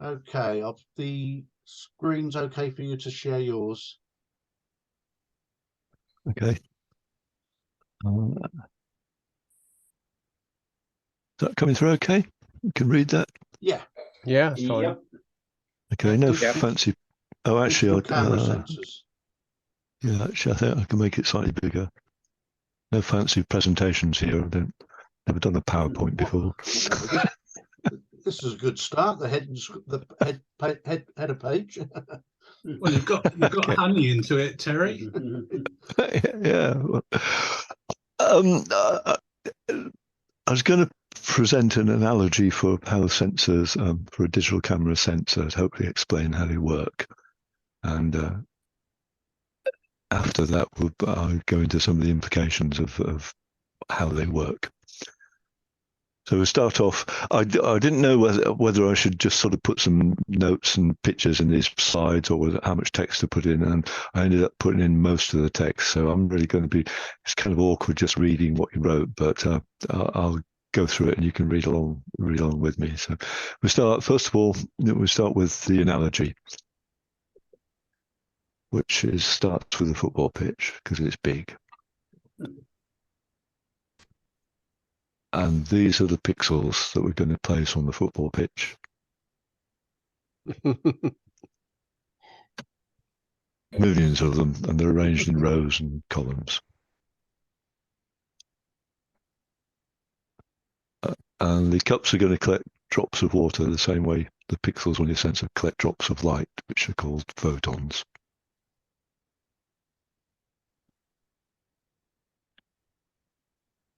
Okay, the screen's okay for you to share yours. Okay. Is that coming through okay? You can read that? Yeah. Yeah, it's fine. Yep. Okay, no Yep. fancy. Oh, Digital actually, camera sensors. yeah, actually, I think I can make it slightly bigger. No fancy presentations here. Never done a PowerPoint before. This is a good start. The header page. Well, you've got Okay. honey into it, Terry. Yeah. I was going to present an analogy for how sensors, for a digital camera sensor, to hopefully explain how they work. And after that, I'll go into some of the implications of how they work. So we start off. I didn't know whether I should just sort of put some notes and pictures in these slides, or how much text to put in, and I ended up putting in most of the text. So I'm really going to be. It's kind of awkward just reading what you wrote, but I'll go through it and you can read along with me. So we start first of all. We start with the analogy, which starts with a football pitch because it's big. And these are the pixels that we're going to place on the football pitch. Millions of them, and they're arranged in rows and columns. And the cups are going to collect drops of water the same way the pixels on your sensor collect drops of light, which are called photons.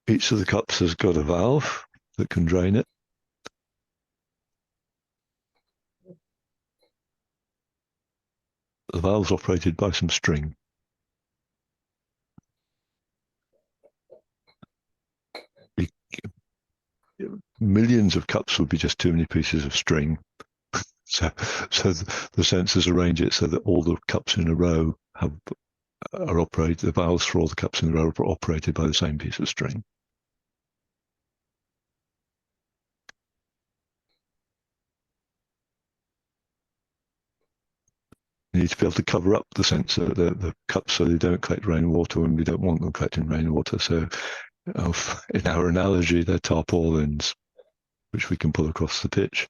Each of the cups has got a valve that can drain it. The valve's operated by some string. Millions of cups would be just too many pieces of string. So the sensors arrange it so that all the cups in a row are operated. The valves for all the cups in a row are operated by the same piece of string. You need to be able to cover up the sensor, the cups, so they don't collect rainwater when we don't want them collecting rainwater. So in our analogy, they're tarpaulins, which we can pull across the pitch.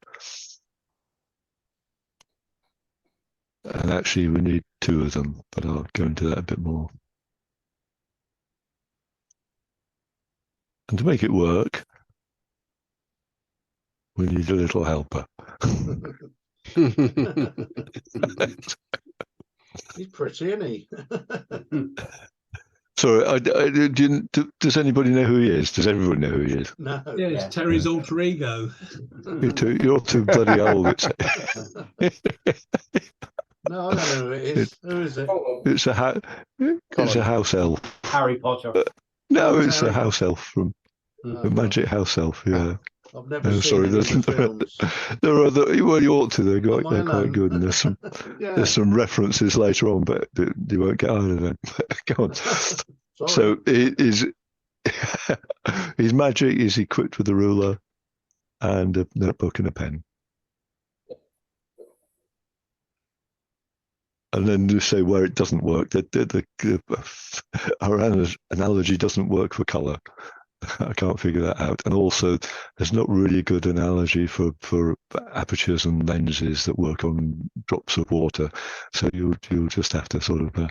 And actually, we need two of them, but I'll go into that a bit more. And to make it work, we need a little helper. He's pretty, isn't he? Sorry, does anybody know who he is? Does everybody know who he is? No. Yeah, it's Terry's alter ego. You're too bloody old. No, I don't know who it is. Who is it? It's a house elf. Harry Potter. No, Oh, it's Harry. a house elf from the Magic House Elf. Yeah. I've never No, seen sorry, any of the films. there are other. Well, you ought to. They're Am I quite alone? good. And there's some Yeah. there's some references later on, but you won't get out of them. Go on. Sorry. So his magic is equipped with a ruler and a notebook and a pen. And then to say where it doesn't work, our analogy doesn't work for color. I can't figure that out. And also, there's not really a good analogy for apertures and lenses that work on drops of water. So you'll just have to sort of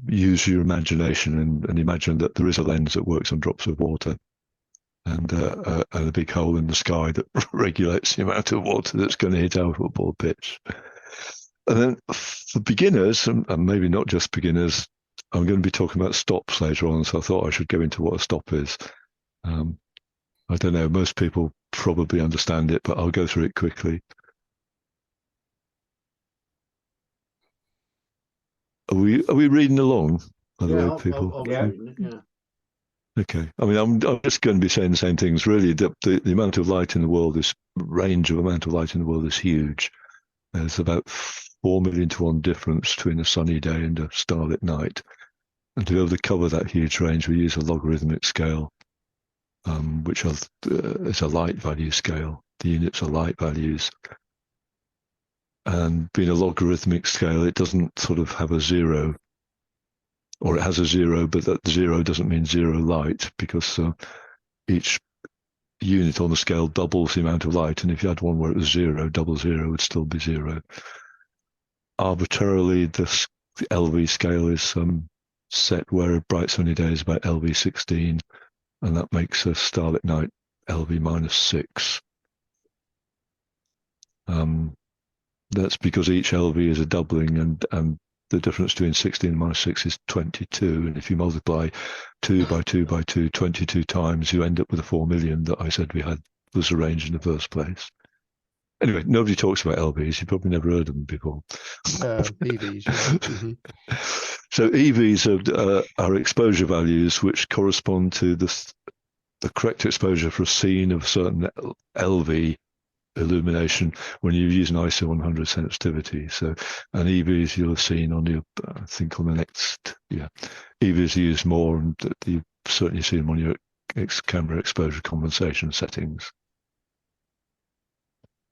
use your imagination and imagine that there is a lens that works on drops of water, and a big hole in the sky that regulates the amount of water that's going to hit our football pitch. And then for beginners, and maybe not just beginners, I'm going to be talking about stops later on, so I thought I should go into what a stop is. I don't know, most people probably understand it, but I'll go through it quickly. Are we reading along, by the way, people? I'll be reading it, yeah. Okay. I mean, I'm just going to be saying the same things. Really, the amount of light in the world, this range of amount of light in the world is huge. There's about 4 million to 1 difference between a sunny day and a starlit night. And to be able to cover that huge range, we use a logarithmic scale, which is a light value scale. The units are light values. And being a logarithmic scale, it doesn't sort of have a zero, or it has a zero, but that zero doesn't mean zero light, because each unit on the scale doubles the amount of light. And if you had one where it was zero, double zero would still be zero. Arbitrarily, the LV scale is set where a bright sunny day is about LV 16, and that makes a starlit night LV minus 6. That's because each LV is a doubling, and the difference between 16 and minus 6 is 22. And if you multiply 2 by 2 by 2 22 times, you end up with a 4 million that I said we had was arranged in the first place. Anyway, nobody talks about LVs. You've probably never heard of them before. EVs. Yeah. So EVs are exposure values which correspond to the correct exposure for a scene of certain LV illumination when you use an ISO 100 sensitivity. So, and EVs you'll have seen on your, I think on the next, EVs are used more, and you've certainly seen them on your camera exposure compensation settings.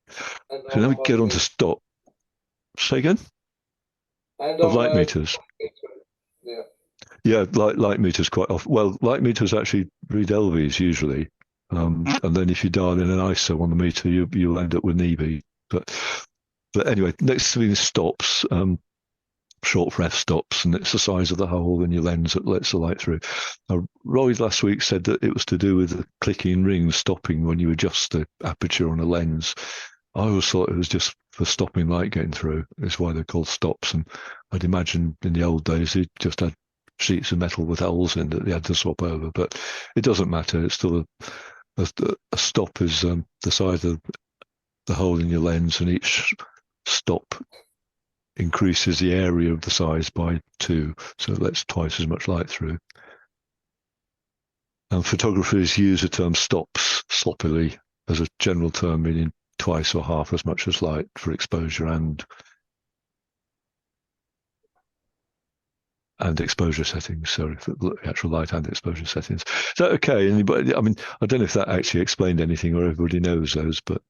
So now we get on to stop. Say again? And of light meters. Yeah, light meters quite often. Well, light meters actually read LVs usually. And then if you dial in an ISO on the meter, you'll end up with an EV. But anyway, next thing is stops, short for f-stops, and it's the size of the hole in your lens that lets the light through. Now, Roy last week said that it was to do with the clicking ring stopping when you adjust the aperture on a lens. I always thought it was just for stopping light getting through. That's why they're called stops. And I'd imagine in the old days, they just had sheets of metal with holes in that they had to swap over. But it doesn't matter. It's still a stop is the size of the hole in your lens, and each stop increases the area of the size by 2. So it lets twice as much light through. And photographers use the term stops sloppily as a general term, meaning twice or half as much as light for exposure and exposure settings. Sorry, for the actual light and exposure settings. Is that okay? Anybody? I mean, I don't know if that actually explained anything or everybody knows those, but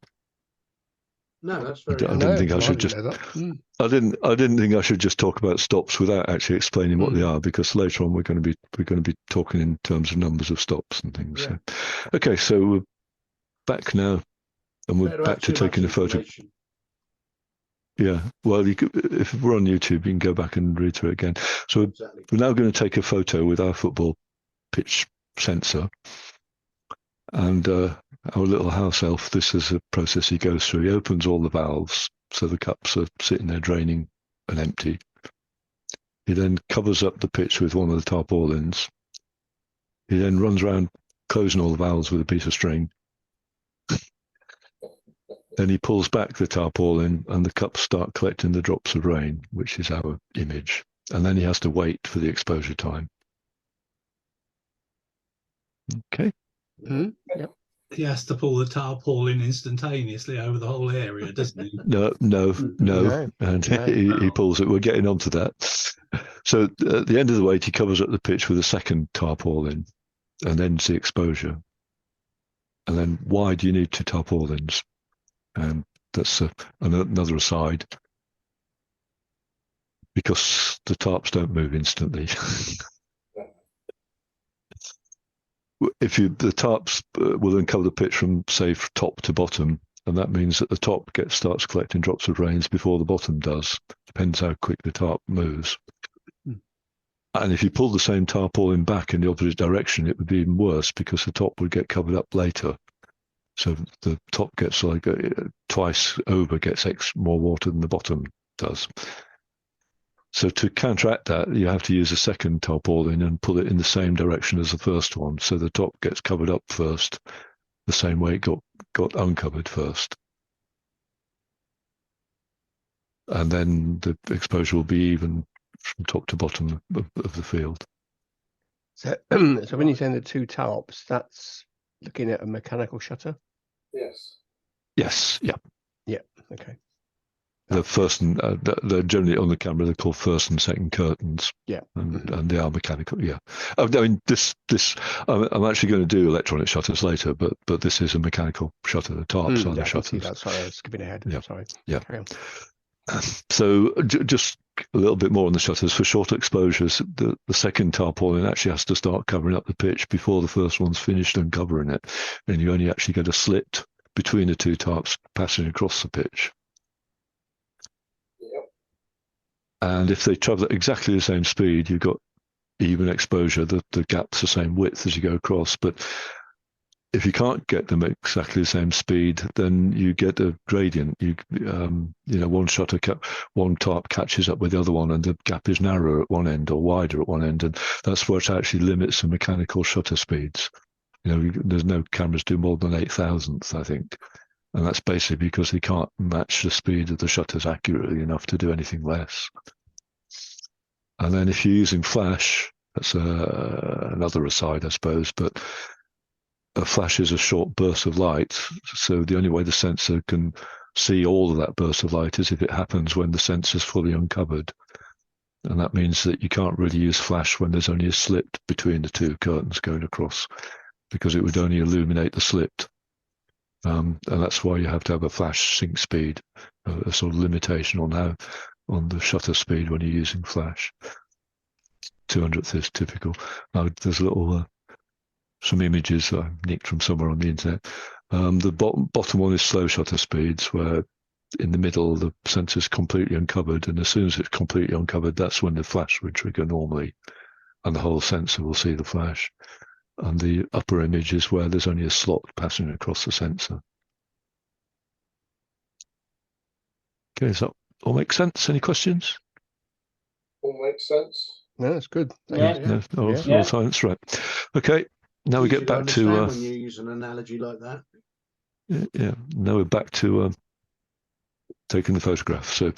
No, that's very. I didn't think I should just. I didn't think I should just talk about stops without actually explaining what they are, because later on we're going to be talking in terms of numbers of stops and things. Yeah. So, okay, so we're back now. And we're back to taking a photo. Yeah, well, if we're on YouTube, you can go back and read through it again. So we're now going to take a photo with our football pitch sensor. And our little house elf, this is a process he goes through. He opens all the valves, so the cups are sitting there draining and empty. He then covers up the pitch with one of the tarpaulins. He then runs around closing all the valves with a piece of string. Then he pulls back the tarpaulin and the cups start collecting the drops of rain, which is our image. And then he has to wait for the exposure time. Okay. Yep. He has to pull the tarpaulin instantaneously over the whole area, doesn't he? No. And he pulls it. We're getting onto that. So at the end of the wait, he covers up the pitch with a second tarpaulin and then the exposure. And then why do you need 2 tarpaulins? And that's another aside, because the tarps don't move instantly. The tarps will then cover the pitch from, say, top to bottom, and that means that the top starts collecting drops of rains before the bottom does. Depends how quick the tarp moves. And if you pull the same tarpaulin back in the opposite direction, it would be even worse, because the top would get covered up later. So the top gets like twice over, gets more water than the bottom does. So to counteract that, you have to use a second tarpaulin and pull it in the same direction as the first one. So the top gets covered up first, the same way it got uncovered first. And then the exposure will be even from top to bottom of the field. So when you're saying the 2 tarps, that's looking at a mechanical shutter? Yes, yeah. Yeah, okay. The first and they're generally on the camera. They're called first and second curtains. Yeah, and they are mechanical. Yeah, I mean this. I'm actually going to do electronic shutters later, but this is a mechanical shutter. The tarps are the shutters. That's sorry, I was skipping ahead. Yeah. Sorry. Yeah. So just a little bit more on the shutters. For short exposures, the second tarpaulin actually has to start covering up the pitch before the first one's finished uncovering it. And you only actually get a slit between the two tarps passing across the pitch. Yep. And if they travel at exactly the same speed, you've got even exposure. The gap's the same width as you go across. But if you can't get them at exactly the same speed, then you get a gradient. You know, one tarp catches up with the other one, and the gap is narrower at one end or wider at one end, and that's what actually limits the mechanical shutter speeds. You know, there's no cameras do more than 8,000th, I think, and that's basically because they can't match the speed of the shutters accurately enough to do anything less. And then if you're using flash, that's another aside, I suppose, but a flash is a short burst of light, so the only way the sensor can see all of that burst of light is if it happens when the sensor's fully uncovered. And that means that you can't really use flash when there's only a slit between the two curtains going across, because it would only illuminate the slit. And that's why you have to have a flash sync speed, a sort of limitation on the shutter speed when you're using flash. 200th is typical. Now there's a little some images that I nicked from somewhere on the internet. The bottom one is slow shutter speeds, where in the middle the sensor is completely uncovered, and as soon as it's completely uncovered, that's when the flash would trigger normally, and the whole sensor will see the flash. And the upper image is where there's only a slot passing across the sensor. Okay, does that all make sense? Any questions? All makes sense. No, that's good. Yeah. No, all Yeah. science, right. Okay, now we Easy get back understand to when you use an analogy like that. yeah. Now we're back to taking the photograph. So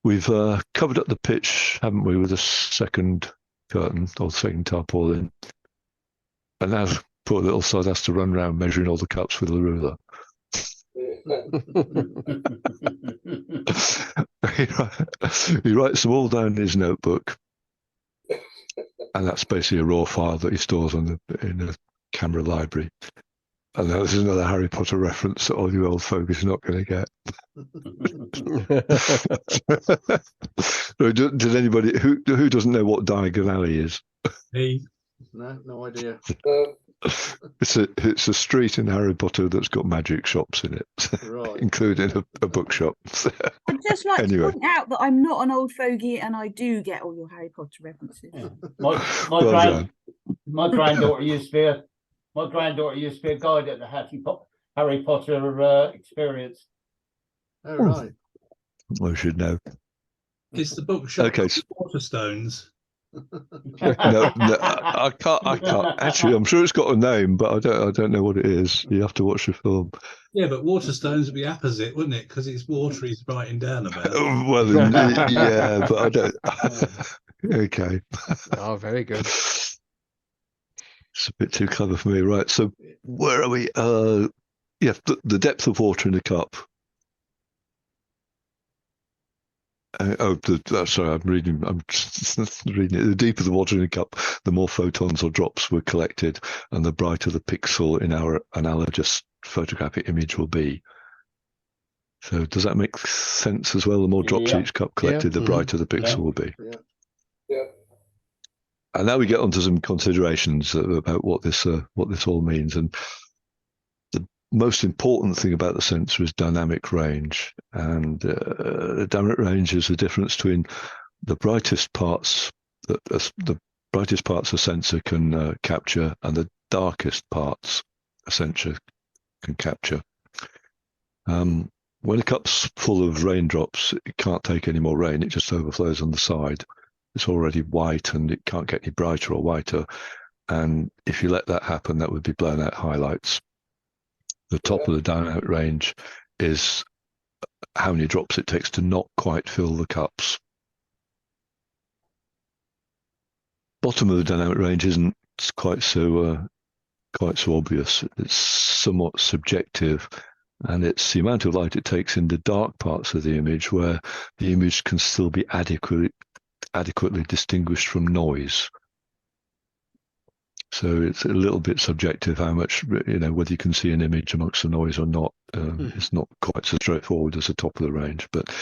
we've covered up the pitch, haven't we, with a second curtain or second tarpaulin, and now poor little sod has to run around measuring all the cups with a ruler. He writes them all down in his notebook, and that's basically a raw file that he stores in a camera library. And this is another Harry Potter reference that all you old folk is not going to get. Did anybody who doesn't know what Diagon Alley is? Me. No idea. It's a street in Harry Potter that's got magic shops in it, Right. including a bookshop. I'd just like Anyway. to point out that I'm not an old fogey and I do get all your Harry Potter references. Yeah. Well My granddaughter used to be a guide at the Harry Potter experience. All right. I should know. It's the bookshop. Okay. Waterstones. No, I can't. Actually, I'm sure it's got a name, but I don't know what it is. You have to watch the film. Yeah, but Waterstones would be opposite, wouldn't it? Because it's water he's writing down about. Well, yeah, but I don't. Okay. Oh, very good. It's a bit too clever for me, right? So where are we? Yeah, the depth of water in a cup. Sorry, I'm reading it. The deeper the water in a cup, the more photons or drops were collected, and the brighter the pixel in our analogous photographic image will be. So does that make sense as well? The more drops Yeah. each cup collected, the brighter the pixel will be. Yeah. And now we get onto some considerations about what this all means. And the most important thing about the sensor is dynamic range. And the dynamic range is the difference between the brightest parts that the brightest parts a sensor can capture and the darkest parts a sensor can capture. When a cup's full of raindrops, it can't take any more rain. It just overflows on the side. It's already white and it can't get any brighter or whiter. And if you let that happen, that would be blown out highlights. The top of the dynamic range is how many drops it takes to not quite fill the cups. Bottom of the dynamic range isn't quite so obvious. It's somewhat subjective, and it's the amount of light it takes in the dark parts of the image where the image can still be adequately distinguished from noise. So it's a little bit subjective how much, whether you can see an image amongst the noise or not. It's not quite so straightforward as the top of the range. But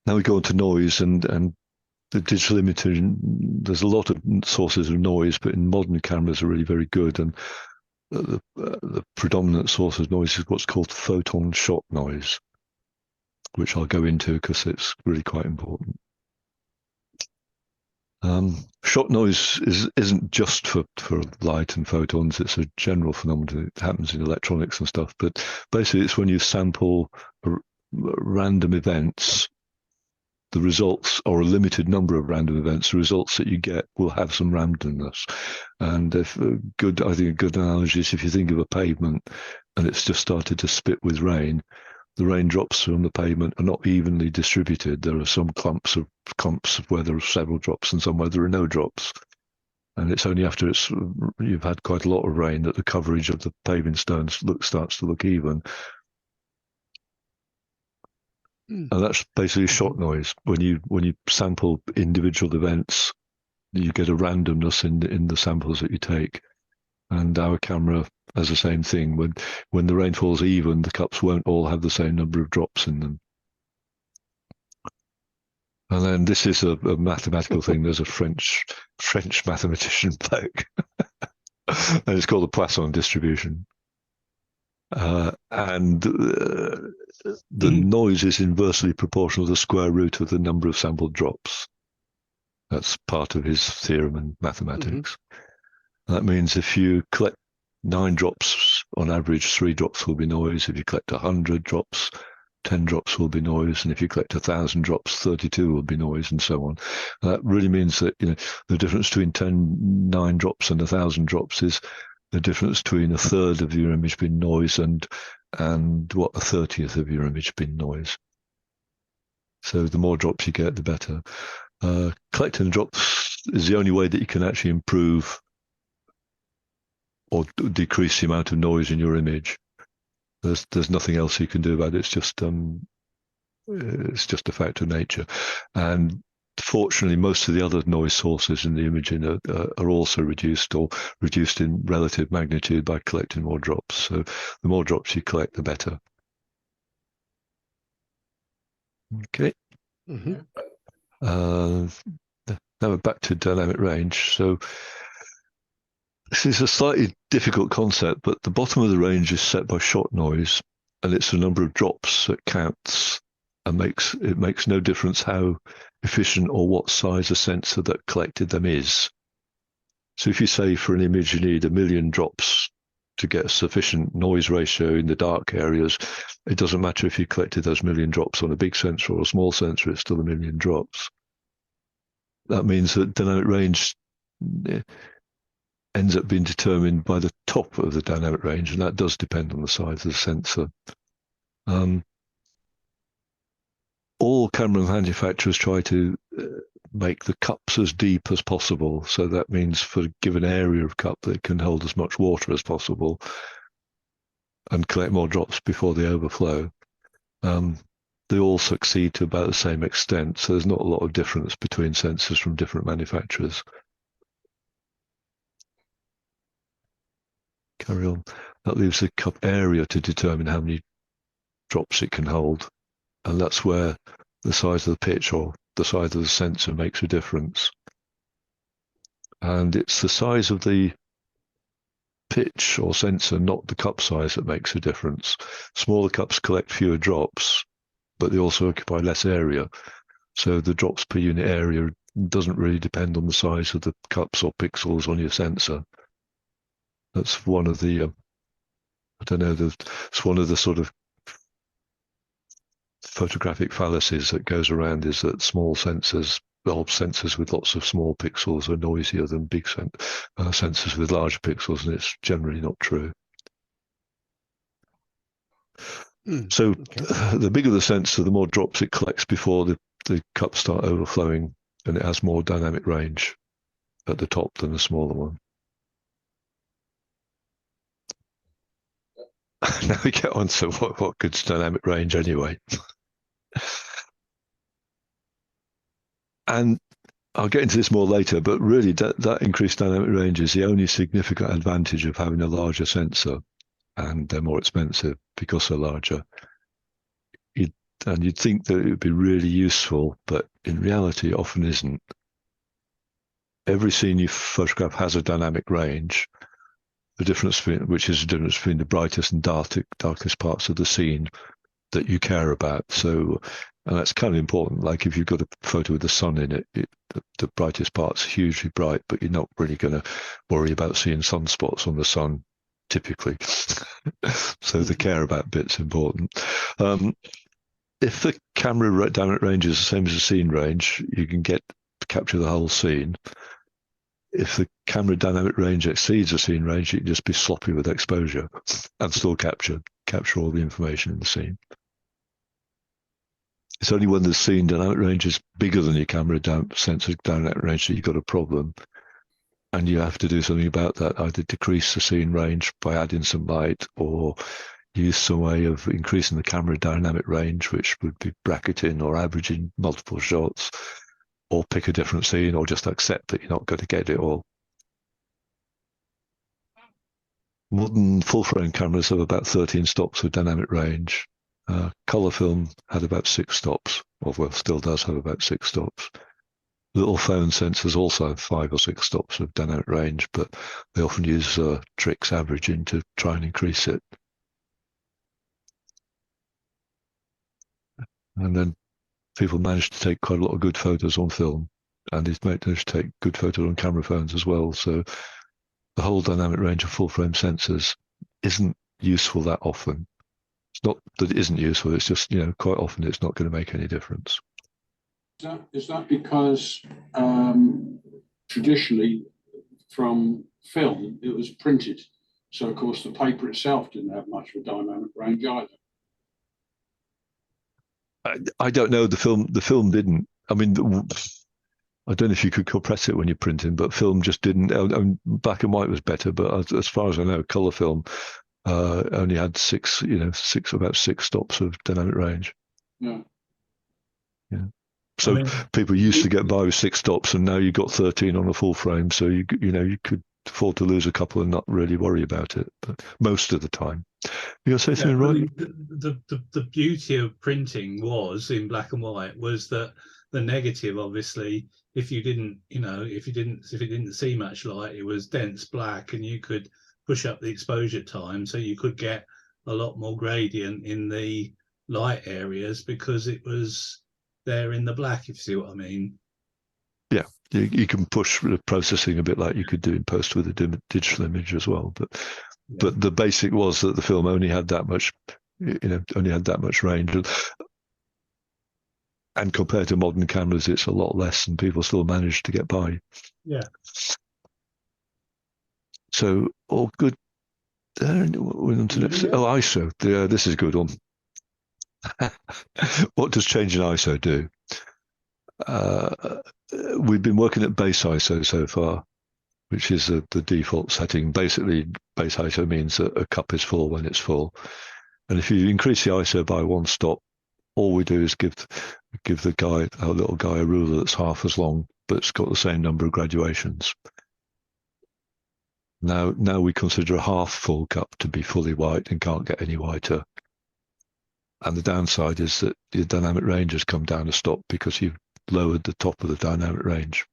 Now we go on to noise, and the digital imaging. There's a lot of sources of noise, but in modern cameras are really very good. And the predominant source of noise is what's called photon shot noise, which I'll go into because it's really quite important. Shot noise isn't just for light and photons. It's a general phenomenon. It happens in electronics and stuff. But basically, it's when you sample random events, the results, or a limited number of random events, the results that you get will have some randomness. And I think a good analogy is if you think of a pavement and it's just started to spit with rain, the raindrops from the pavement are not evenly distributed. There are some clumps of where there are several drops and some where there are no drops. And it's only after you've had quite a lot of rain that the coverage of the paving stones starts to look even. And that's basically shot noise. When you sample individual events, you get a randomness in the samples that you take. And our camera has the same thing. When the rainfall's even, the cups won't all have the same number of drops in them. And then this is a mathematical thing. There's a French mathematician bloke, and it's called the Poisson distribution. And the noise is inversely proportional to the square root of the number of sampled drops. That's part of his theorem in mathematics. That means if you collect 9 drops, on average, 3 drops will be noise. If you collect 100 drops, 10 drops will be noise. And if you collect 1,000 drops, 32 will be noise, and so on. That really means that the difference between 9 drops and 1,000 drops is the difference between a third of your image being noise and what a 30th of your image being noise. So the more drops you get, the better. Collecting drops is the only way that you can actually improve or decrease the amount of noise in your image. There's nothing else you can do about it. It's just a fact of nature. And fortunately, most of the other noise sources in the imaging are also reduced in relative magnitude by collecting more drops. So the more drops you collect, the better. Okay. Now we're back to dynamic range. So this is a slightly difficult concept, but the bottom of the range is set by shot noise, and it's the number of drops that counts, and it makes no difference how efficient or what size a sensor that collected them is. So if you say for an image you need 1 million drops to get a sufficient noise ratio in the dark areas, it doesn't matter if you collected those 1 million drops on a big sensor or a small sensor, it's still 1 million drops. That means that dynamic range ends up being determined by the top of the dynamic range, and that does depend on the size of the sensor. All camera manufacturers try to make the cups as deep as possible. So that means for a given area of cup that can hold as much water as possible and collect more drops before they overflow. They all succeed to about the same extent. So there's not a lot of difference between sensors from different manufacturers. Carry on. That leaves the cup area to determine how many drops it can hold. And that's where the size of the pitch or the size of the sensor makes a difference. And it's the size of the pitch or sensor, not the cup size, that makes a difference. Smaller cups collect fewer drops, but they also occupy less area. So the drops per unit area doesn't really depend on the size of the cups or pixels on your sensor. That's one of the, it's one of the sort of photographic fallacies that goes around, is that small sensors, sensors with lots of small pixels are noisier than big sensors with larger pixels, and it's generally not true. So the bigger the sensor, the more drops it collects before the cups start overflowing, and it has more dynamic range at the top than the smaller one. Now we get on to what good's dynamic range anyway. And I'll get into this more later, but really that increased dynamic range is the only significant advantage of having a larger sensor, and they're more expensive because they're larger. and you'd think that it would be really useful, but in reality, it often isn't. Every scene you photograph has a dynamic range, which is the difference between the brightest and darkest parts of the scene that you care about. So, and that's kind of important. Like if you've got a photo with the sun in it, the brightest part's hugely bright, but you're not really going to worry about seeing sunspots on the sun typically. So the care about bit's important. If the camera dynamic range is the same as the scene range, you can capture the whole scene. If the camera dynamic range exceeds the scene range, you can just be sloppy with exposure and still capture all the information in the scene. It's only when the scene dynamic range is bigger than your camera sensor dynamic range that you've got a problem. And you have to do something about that, either decrease the scene range by adding some light or use some way of increasing the camera dynamic range, which would be bracketing or averaging multiple shots, or pick a different scene, or just accept that you're not going to get it all. Modern full-frame cameras have about 13 stops of dynamic range. Color film had about 6 stops, or well, still does have about 6 stops. Little phone sensors also have 5 or 6 stops of dynamic range, but they often use tricks averaging to try and increase it. And then people manage to take quite a lot of good photos on film, and they've managed to take good photos on camera phones as well. So the whole dynamic range of full frame sensors isn't useful that often. It's not that it isn't useful, it's just, quite often it's not going to make any difference. Is that because traditionally from film it was printed, so of course the paper itself didn't have much of a dynamic range either? I don't know. The film didn't. I mean, I don't know if you could compress it when you're printing, but film just didn't. Black and white was better, but as far as I know, color film only had about 6 stops of dynamic range. Yeah. So people used to get by with 6 stops, and now you've got 13 on a full frame. So you could afford to lose a couple and not really worry about it. But most of the time, you gonna say something, right? The beauty of printing was in black and white was that the negative, obviously, if it didn't see much light, it was dense black, and you could push up the exposure time, so you could get a lot more gradient in the light areas because it was there in the black, if you see what I mean. Yeah, you can push the processing a bit like you could do in post with a digital image as well. But the basic was that the film only had that much, range. And compared to modern cameras, it's a lot less, and people still manage to get by. Yeah. So all good. We're on to next. Oh, ISO. Yeah, this is a good one. What does changing ISO do? We've been working at base ISO so far, which is the default setting. Basically, base ISO means that a cup is full when it's full. And if you increase the ISO by 1 stop, all we do is give our little guy a ruler that's half as long, but it's got the same number of graduations. Now we consider a half full cup to be fully white and can't get any whiter. And the downside is that your dynamic range has come down a stop because you've lowered the top of the dynamic range.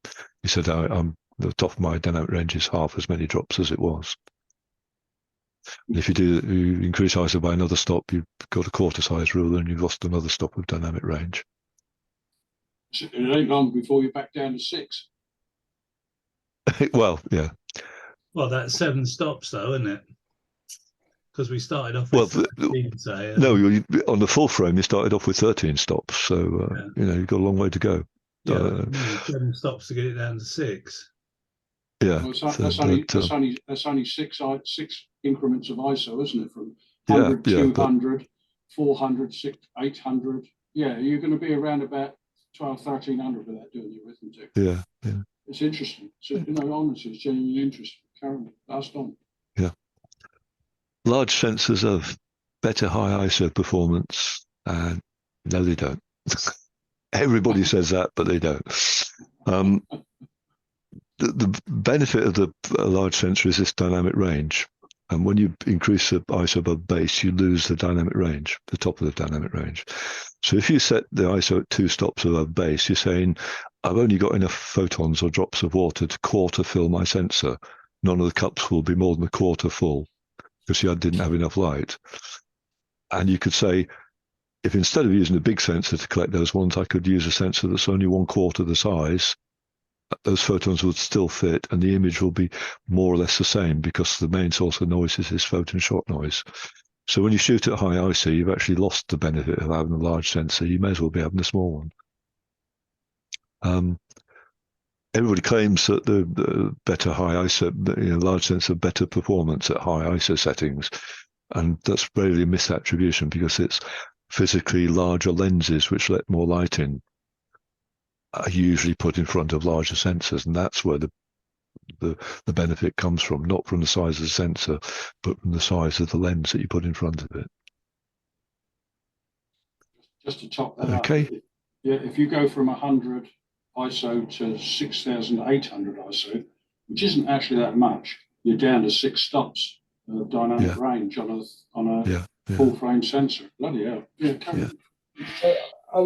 You said the top of my dynamic range is half as many drops as it was. And if you increase ISO by another stop, you've got a quarter size ruler and you've lost another stop of dynamic range. So it ain't long before you're back down to 6. Well, yeah. Well, that's 7 stops though, isn't it? Because we started off with 13, say. No, on the full frame, you started off with 13 stops. So, you've got a long way to go. Yeah, 7 stops to get it down to 6. Yeah. Well, that's only 6 increments of ISO, isn't it? From 100, 200, 400, 800. Yeah, you're going to be around about 1,200, 1,300 with that doing the arithmetic. Yeah. It's interesting. So, honestly, it's genuinely interesting. Currently, last on. Yeah. Large sensors have better high ISO performance, and no, they don't. Everybody says that, but they don't. The benefit of the large sensor is this dynamic range. And when you increase the ISO above base, you lose the dynamic range, the top of the dynamic range. So if you set the ISO at 2 stops above base, you're saying, I've only got enough photons or drops of water to quarter fill my sensor. None of the cups will be more than a quarter full because you didn't have enough light. And you could say, if instead of using a big sensor to collect those ones, I could use a sensor that's only 1/4 the size, those photons would still fit and the image will be more or less the same because the main source of noise is this photon shot noise. So when you shoot at high ISO, you've actually lost the benefit of having a large sensor. You may as well be having a small one. Everybody claims that the better high ISO, large sensor, better performance at high ISO settings. And that's really a misattribution because it's physically larger lenses which let more light in are usually put in front of larger sensors, and that's where the benefit comes from, not from the size of the sensor, but from the size of the lens that you put in front of it. Just to top that Okay. up, yeah, if you go from 100 ISO to 6,800 ISO, which isn't actually that much, you're down to 6 stops of dynamic range on a full frame sensor. Bloody hell! I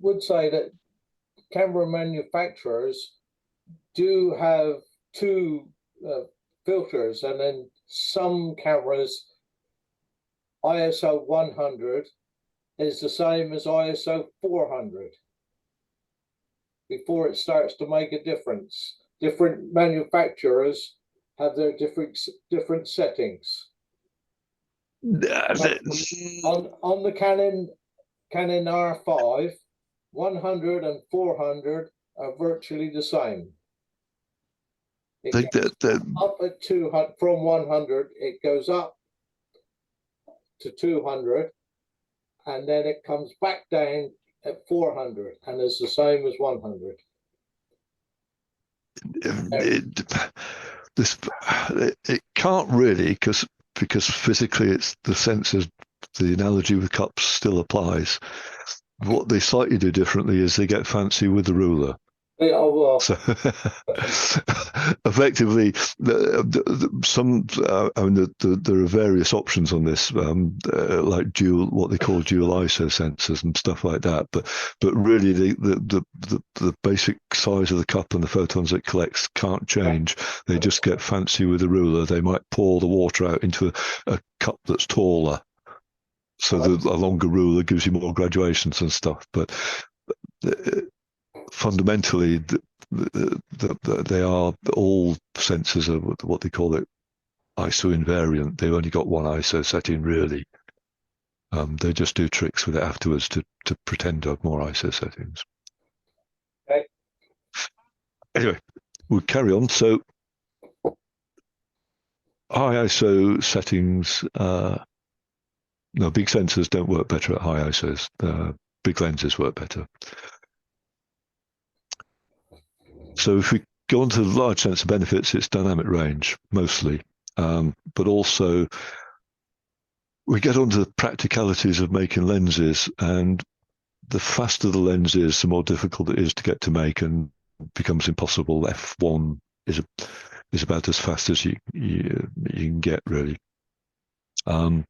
would say that camera manufacturers do have 2 filters, and then some cameras ISO 100 is the same as ISO 400 before it starts to make a difference. Different manufacturers have their different settings. On the Canon R5, 100 and 400 are virtually the same. Up at 200, from 100, it goes up to 200, and then it comes back down at 400, and it's the same as 100. It can't really, because physically it's the sensors. The analogy with cups still applies. What they slightly do differently is they get fancy with the ruler. So effectively, there are various options on this, like what they call dual ISO sensors and stuff like that. But really, the basic size of the cup and the photons it collects can't change. They just get fancy with the ruler. They might pour the water out into a cup that's taller, so a longer ruler gives you more graduations and stuff. But fundamentally, they are all sensors are what they call it ISO invariant. They've only got one ISO setting really. They just do tricks with it afterwards to pretend to have more ISO settings. Okay. Anyway, we'll carry on. So high ISO settings, no, big sensors don't work better at high ISOs. Big lenses work better. So if we go on to the large sensor benefits, it's dynamic range mostly, but also we get onto the practicalities of making lenses, and the faster the lens is, the more difficult it is to get to make, and becomes impossible. F1 is about as fast as you can get, really. I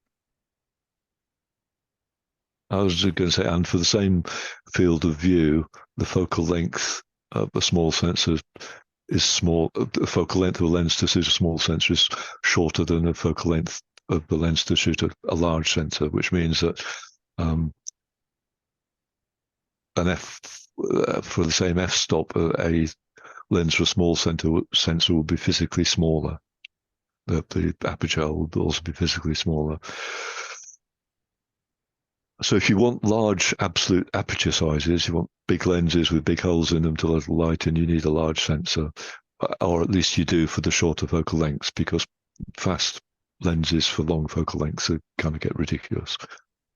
was going to say, and for the same field of view, the focal length of a small sensor is small. The focal length of a lens to shoot a small sensor is shorter than the focal length of the lens to shoot a large sensor, which means that an for the same f-stop, a lens for a small sensor will be physically smaller. The aperture will also be physically smaller. So if you want large absolute aperture sizes, you want big lenses with big holes in them to let light in, you need a large sensor, or at least you do for the shorter focal lengths, because fast lenses for long focal lengths kind of get ridiculous.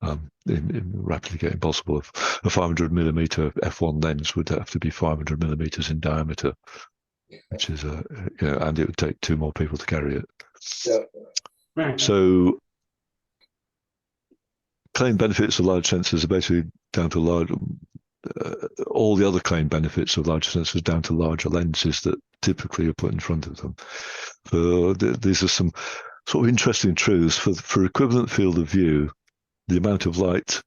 Rapidly get impossible. A 500 millimeter f1 lens would have to be 500 millimeters in diameter, which is and it would take 2 more people to carry it. Yeah. So claim benefits of large sensors are basically down to all the other claim benefits of larger sensors down to larger lenses that typically are put in front of them. These are some sort of interesting truths for equivalent field of view, the amount of light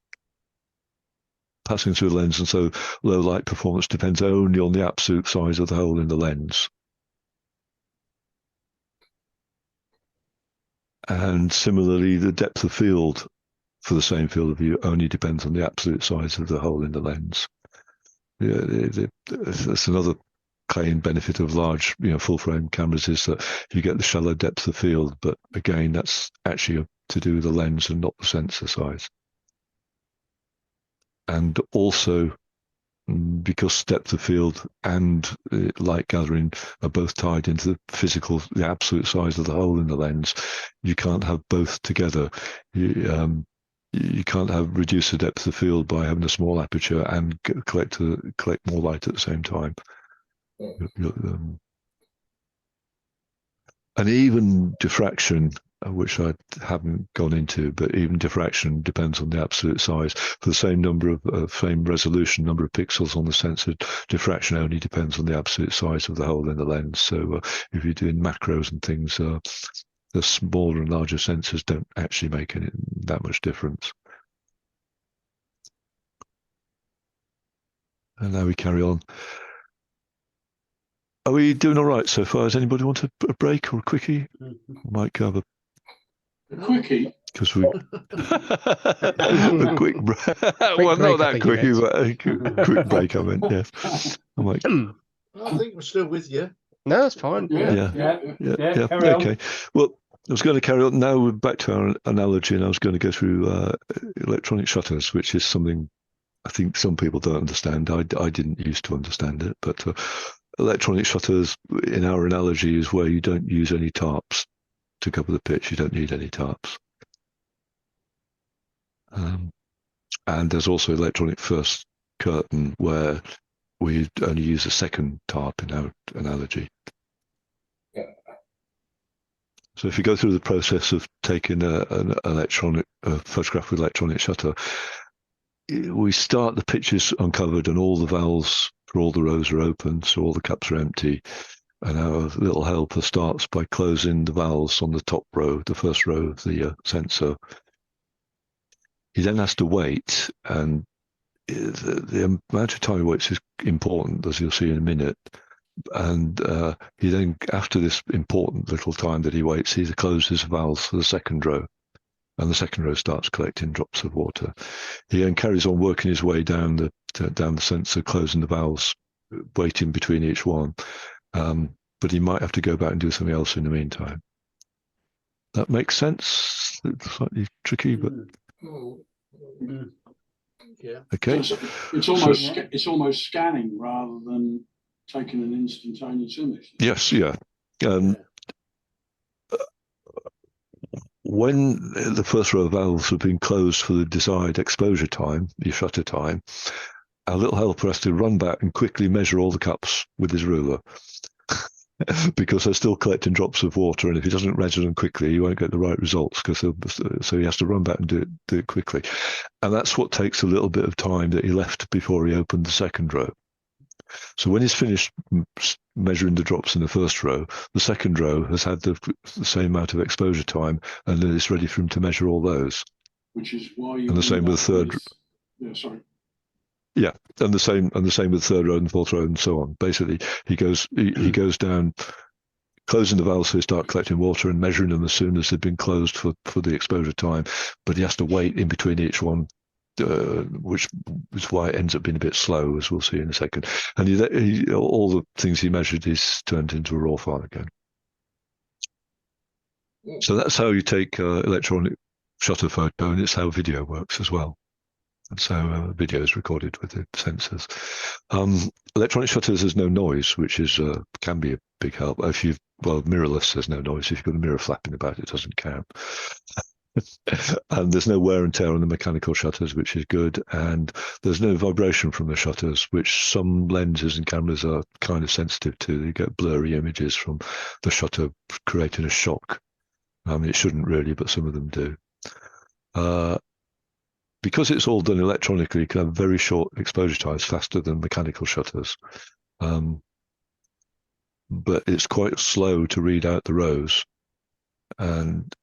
passing through the lens, and so low light performance depends only on the absolute size of the hole in the lens. And similarly, the depth of field for the same field of view only depends on the absolute size of the hole in the lens. That's another claim benefit of large, full frame cameras, is that you get the shallow depth of field, but again, that's actually to do with the lens and not the sensor size. And also, because depth of field and light gathering are both tied into the absolute size of the hole in the lens, you can't have both together. You can't reduce the depth of field by having a small aperture and collect more light at the same time. And even diffraction, which I haven't gone into, but even diffraction depends on the absolute size. For the same same resolution, number of pixels on the sensor, diffraction only depends on the absolute size of the hole in the lens. So if you're doing macros and things, the smaller and larger sensors don't actually make that much difference. And now we carry on. Are we doing all right so far? Does anybody want a break or a quickie? Might have a quickie. Because we a quick break. Well, not that quickie, but a quick break. I meant, yes. I'm like, I think we're still with you. No, that's fine. Yeah. Carry on. Okay. Well, I was going to carry on. Now we're back to our analogy, and I was going to go through electronic shutters, which is something I think some people don't understand. I didn't used to understand it, but electronic shutters, in our analogy, is where you don't use any tarps to cover the pitch. You don't need any tarps. And there's also electronic first curtain, where we only use a second tarp in our analogy. Yeah. So if you go through the process of taking an electronic photograph with electronic shutter, we start, the pitch is uncovered and all the valves for all the rows are open, so all the cups are empty. And our little helper starts by closing the valves on the top row, the first row of the sensor. He then has to wait, and the amount of time he waits is important, as you'll see in a minute. And he then, after this important little time that he waits, he closes the valves for the second row, and the second row starts collecting drops of water. He then carries on working his way down the sensor, closing the valves, waiting between each one. But he might have to go back and do something else in the meantime. That makes sense? It's slightly tricky, but Yeah. okay. So it's almost scanning rather than taking an instantaneous image. Yes, yeah. When the first row of valves have been closed for the desired exposure time, your shutter time, our little helper has to run back and quickly measure all the cups with his ruler. Because they're still collecting drops of water, and if he doesn't measure them quickly, he won't get the right results. So he has to run back and do it quickly, and that's what takes a little bit of time that he left before he opened the second row. So when he's finished measuring the drops in the first row, the second row has had the same amount of exposure time, and then it's ready for him to measure all those. Which is why you. And the same with the third. Yeah, sorry. Yeah, and the same with the third row and the fourth row and so on. Basically, he goes down, closing the valves so they start collecting water and measuring them as soon as they've been closed for the exposure time. But he has to wait in between each one, which is why it ends up being a bit slow, as we'll see in a second. And all the things he measured is turned into a raw file again. So that's how you take electronic shutter photo, and it's how video works as well. And so video is recorded with the sensors. Electronic shutters, there's no noise, which can be a big help. Mirrorless, there's no noise. If you've got a mirror flapping about, it doesn't count. And there's no wear and tear on the mechanical shutters, which is good. And there's no vibration from the shutters, which some lenses and cameras are kind of sensitive to. You get blurry images from the shutter creating a shock. It shouldn't really, but some of them do. Because it's all done electronically, you can have very short exposure times, faster than mechanical shutters. But it's quite slow to read out the rows. and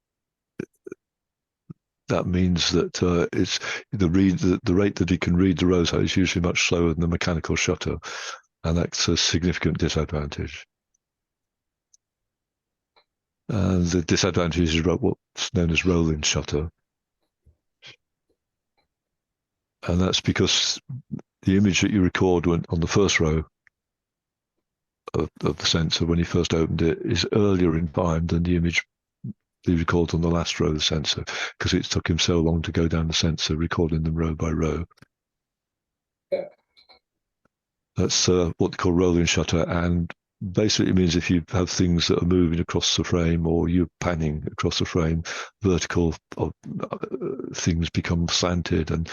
that means that it's the rate that it can read the rows at is usually much slower than the mechanical shutter, and that's a significant disadvantage. The disadvantage is what's known as rolling shutter, and that's because the image that you record on the first row of the sensor when you first opened it is earlier in time than the image he records on the last row of the sensor, because it took him so long to go down the sensor, recording them row by row. Yeah. That's what they call rolling shutter, and basically it means if you have things that are moving across the frame or you're panning across the frame, vertical things become slanted, and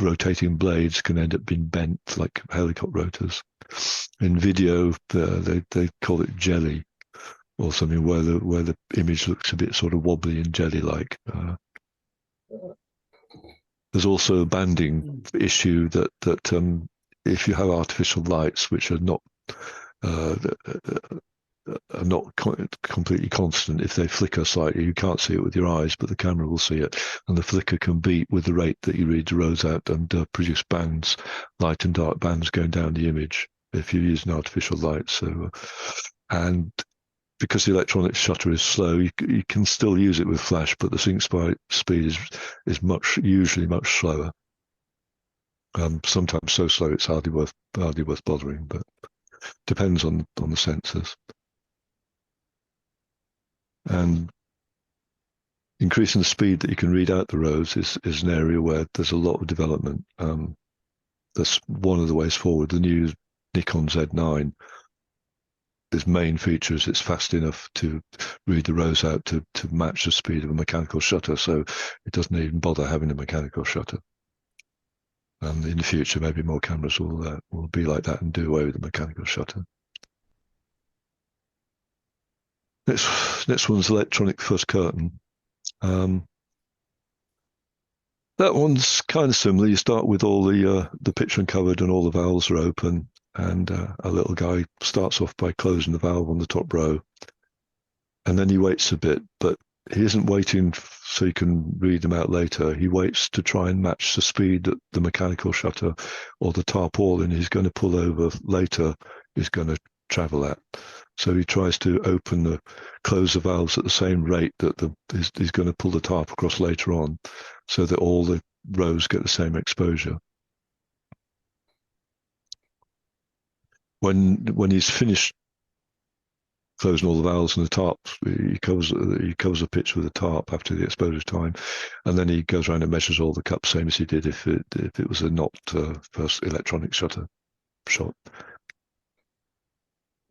rotating blades can end up being bent like helicopter rotors. In video, they call it jelly, or something where the image looks a bit sort of wobbly and jelly-like. There's also a banding issue that if you have artificial lights which are not completely constant, if they flicker slightly, you can't see it with your eyes, but the camera will see it, and the flicker can beat with the rate that you read the rows out and produce bands, light and dark bands going down the image if you use an artificial light. So, and because the electronic shutter is slow, you can still use it with flash, but the sync speed is usually much slower. Sometimes so slow it's hardly worth bothering, but depends on the sensors. And increasing the speed that you can read out the rows is an area where there's a lot of development. That's one of the ways forward. The new Nikon Z9, its main feature is it's fast enough to read the rows out to match the speed of a mechanical shutter, so it doesn't even bother having a mechanical shutter. And in the future, maybe more cameras will be like that and do away with the mechanical shutter. Next one's electronic first curtain. That one's kind of similar. You start with all the picture uncovered and all the valves are open, and a little guy starts off by closing the valve on the top row, and then he waits a bit, but he isn't waiting so you can read them out later. He waits to try and match the speed that the mechanical shutter or the tarpaulin he's going to pull over later is going to travel at. So he tries to close the valves at the same rate that he's going to pull the tarp across later on, so that all the rows get the same exposure. When he's finished closing all the valves and the tarp, he covers the pitch with a tarp after the exposure time, and then he goes around and measures all the cups, same as he did if it was a not first electronic shutter shot.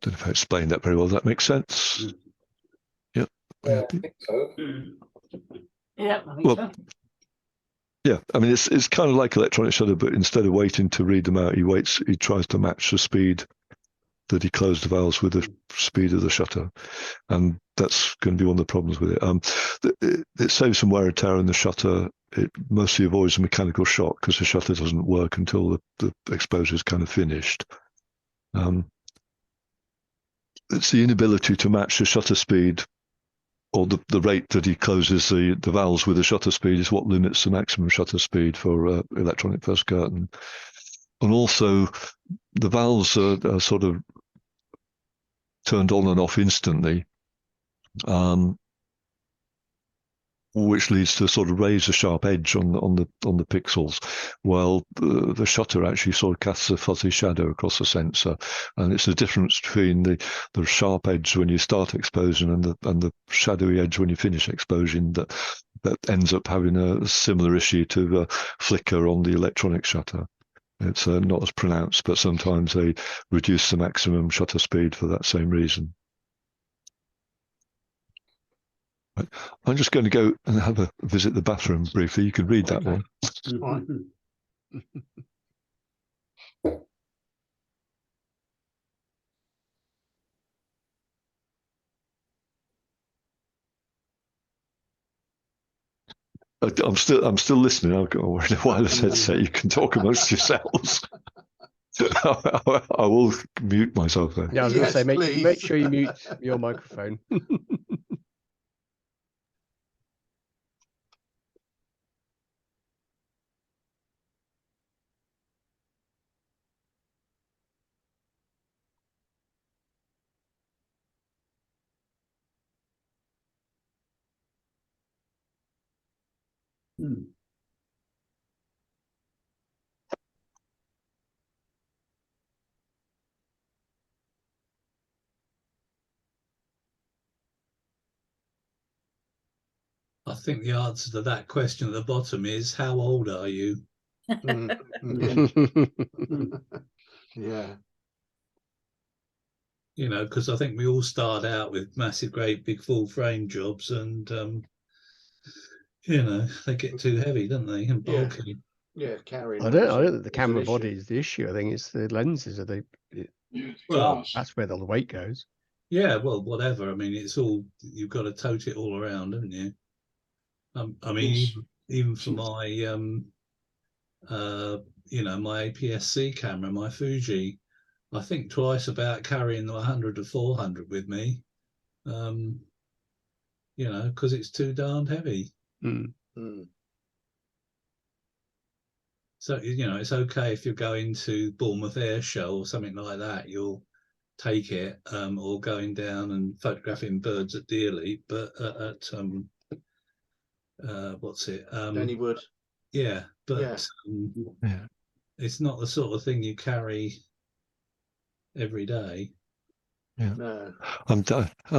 Don't know if I explained that very well. Does that make sense? Yeah. Yeah, I think so. Yeah, I think so. Yeah, I mean it's kind of like electronic shutter, but instead of waiting to read them out, he tries to match the speed that he closed the valves with the speed of the shutter, and that's going to be one of the problems with it. It saves some wear and tear in the shutter. It mostly avoids a mechanical shock because the shutter doesn't work until the exposure is kind of finished. It's the inability to match the shutter speed, or the rate that he closes the valves with the shutter speed, is what limits the maximum shutter speed for electronic first curtain. And also, the valves are sort of turned on and off instantly, which leads to sort of raise a sharp edge on the pixels, while the shutter actually sort of casts a fuzzy shadow across the sensor, and it's the difference between the sharp edge when you start exposing and the shadowy edge when you finish exposing that ends up having a similar issue to the flicker on the electronic shutter. It's not as pronounced, but sometimes they reduce the maximum shutter speed for that same reason. I'm just going to go and have a visit the bathroom briefly. You can read that one. Right. I'm still listening. I've got a wireless headset. You can talk amongst yourselves. I will mute myself then. Yeah, I was going to say, Yes, make please. sure you mute your microphone. I think the answer to that question at the bottom is, how old are you? Yeah. You know, because I think we all start out with massive, great, big, full frame jobs, and you know, they get too heavy, don't they, and Yeah. bulky. Yeah, carrying. I don't think the camera body is the issue. I think it's the lenses. Are they? Well, that's where the weight goes. Yeah, well, whatever. I mean, it's all, you've got to tote it all around, haven't you? I mean, even for my you know, my APS-C camera, my Fuji, I think twice about carrying the 100 to 400 with me. You know, because it's too darned heavy. So, you know, it's okay if you're going to Bournemouth Air Show or something like that, you'll take it, or going down and photographing birds at Deerley, but at what's it? Dennywood. Yeah, but Yeah. it's not the sort of thing you carry every day. Yeah. No. I'm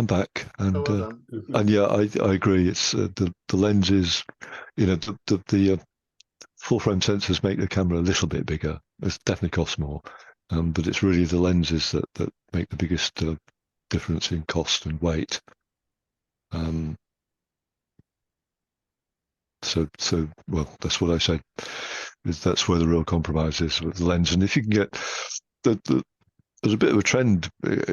back, and Oh, well done. and yeah, I agree. It's the lenses, you know, the full frame sensors make the camera a little bit bigger. It definitely costs more, but it's really the lenses that make the biggest difference in cost and weight. So well, that's what I say. That's where the real compromise is with the lens. And if you can get there's a bit of a trend,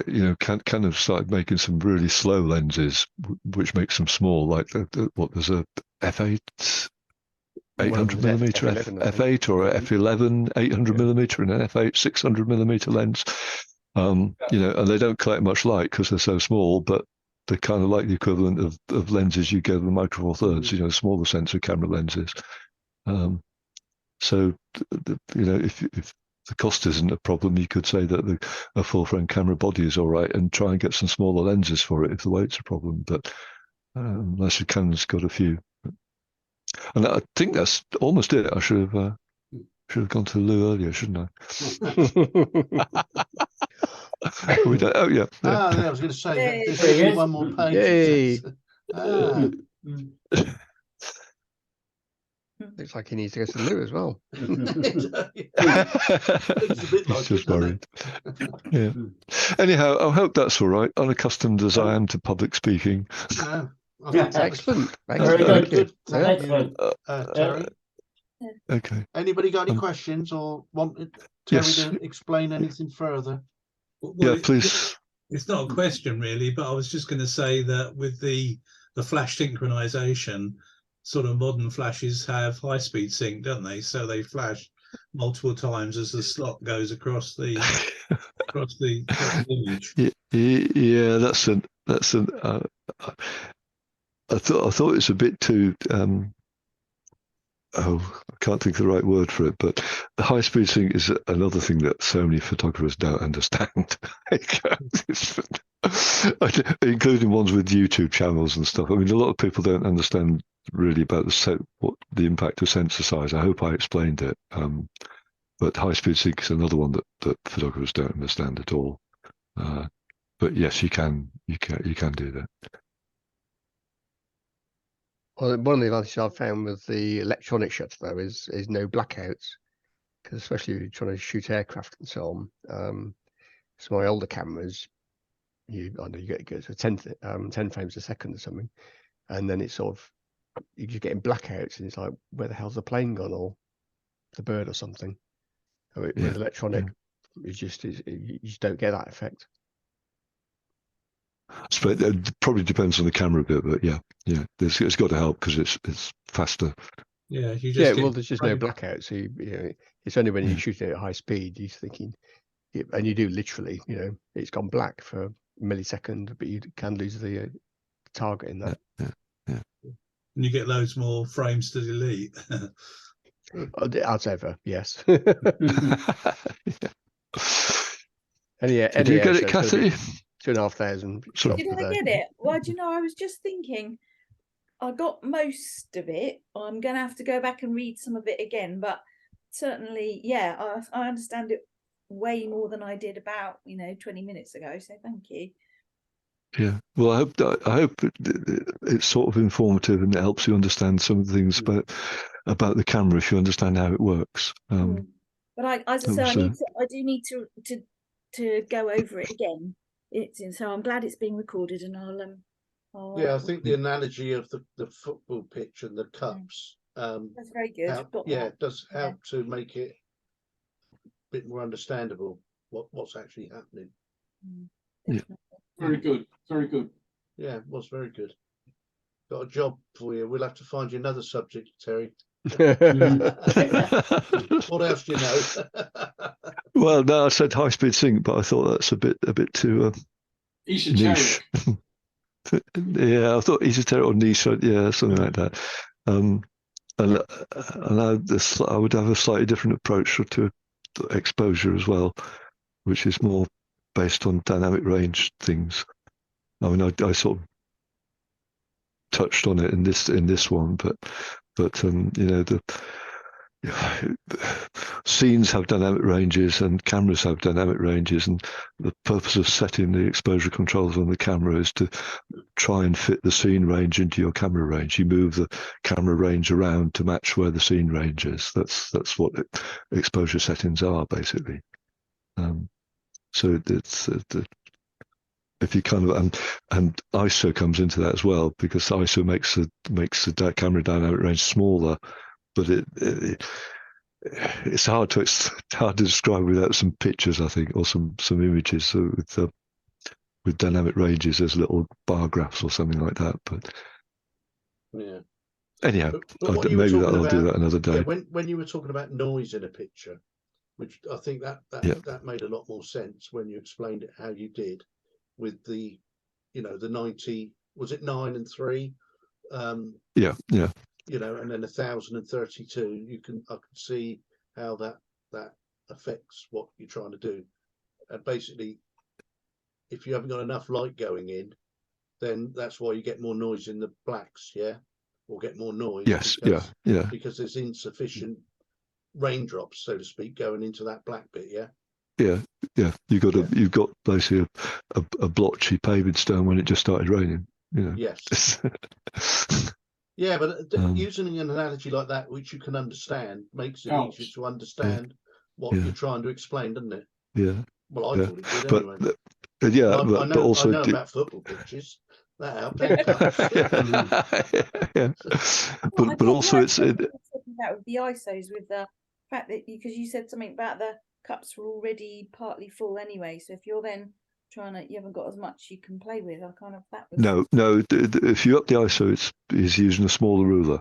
you know, kind of started making some really slow lenses, which makes them small. Like there's a f8, 800 millimeter f8 or a f11 800 millimeter and an f8 600 millimeter lens. You know, and they don't collect much light because they're so small, but they're kind of like the equivalent of lenses you get with Micro Four Thirds, you know, smaller sensor camera lenses. So, you know, if the cost isn't a problem, you could say that a full frame camera body is all right, and try and get some smaller lenses for it if the weight's a problem. But unless your Canon's got a few, and I think that's almost it. I should have gone to Lou earlier, shouldn't I? We don't, oh yeah. I was going to say Yay. there's usually one more page. Yay. Looks like he needs to go to the loo as well. Looks a bit like He's just it, doesn't worried. Yeah. Anyhow, I hope that's all right. Unaccustomed as I am to public speaking. I think Excellent. Very good. Thank Excellent. you, Terry. Okay. Anybody got any questions or want Terry to explain anything further? Well, yeah, please. It's not a question really, but I was just going to say that with the flash synchronization, sort of modern flashes have high-speed sync, don't they? So they flash multiple times as the slot goes across the image. Yeah, that's an. I thought it's a bit too. I can't think of the right word for it, but the high-speed sync is another thing that so many photographers don't understand, including ones with YouTube channels and stuff. I mean, a lot of people don't understand really about what the impact of sensor size. I hope I explained it, but high-speed sync is another one that photographers don't understand at all. But yes, you can do that. Well, one of the advantages I've found with the electronic shutter though is no blackouts, because especially if you're trying to shoot aircraft and so on. So my older cameras, I know you get to 10 frames a second or something, and then it's sort of you're just getting blackouts, and it's like, where the hell's the plane gone, or the bird or something. With electronic, you just don't get that effect. So it probably depends on the camera a bit, but yeah, it's got to help because it's faster. Yeah, well, there's just no blackout, so you know, it's only when you're shooting at high speed you're thinking, and you do literally, you know, it's gone black for a millisecond, but you can lose the target in that. Yeah. And you get loads more frames to delete. As ever, yes. Did you get it, Kathy? 2,500 shots Did per I day. get it? Well, do you know, I was just thinking, I got most of it. I'm going to have to go back and read some of it again, but certainly, yeah, I understand it way more than I did about 20 minutes ago. So thank you. Yeah, well, I hope it's sort of informative and it helps you understand some of the things about the camera if you understand how it works. But as I say, I do need to go over it again. So I'm glad it's being recorded, and I'll Yeah, I think the analogy of the football pitch and the cups. That's very good. It does help to make it a bit more understandable what's actually happening. Yeah. Very good, very good. Yeah, it was very good. Got a job for you. We'll have to find you another subject, Terry. What else do you know? Well, no, I said high-speed sync, but I thought that's a bit too niche. Yeah, I thought esoteric or niche. Yeah, something like that. And I would have a slightly different approach to exposure as well, which is more based on dynamic range things. I mean, I sort of touched on it in this one, but the scenes have dynamic ranges and cameras have dynamic ranges, and the purpose of setting the exposure controls on the camera is to try and fit the scene range into your camera range. You move the camera range around to match where the scene range is. That's what exposure settings are, basically. So it's if you kind of and ISO comes into that as well, because ISO makes the camera dynamic range smaller, but it's hard to describe without some pictures, I think, or some images. So with dynamic ranges, there's little bar graphs or something like that. But yeah. Anyhow, but maybe I'll do that another day. Yeah, when you were talking about noise in a picture, which I think that made a lot more sense when you explained it how you did with the, the 90, was it 9 and 3? Yeah. And then 1032. I can see how that affects what you're trying to do. And basically, if you haven't got enough light going in, then that's why you get more noise in the blacks, or get more noise. Yes, because there's insufficient raindrops, so to speak, going into that black bit. Yeah. You've got basically a blotchy paving stone when it just started raining. Yes. Yeah, but using an analogy like that, which you can understand, makes it easier to understand what you're trying to explain, doesn't it? Yeah. Well, I thought it did anyway. But I also know about football pitches. That helped. But also it's talking about with the ISOs, with the fact that because you said something about the cups were already partly full anyway. So if you're then you haven't got as much you can play with. No. If you up the ISO, it's using a smaller ruler.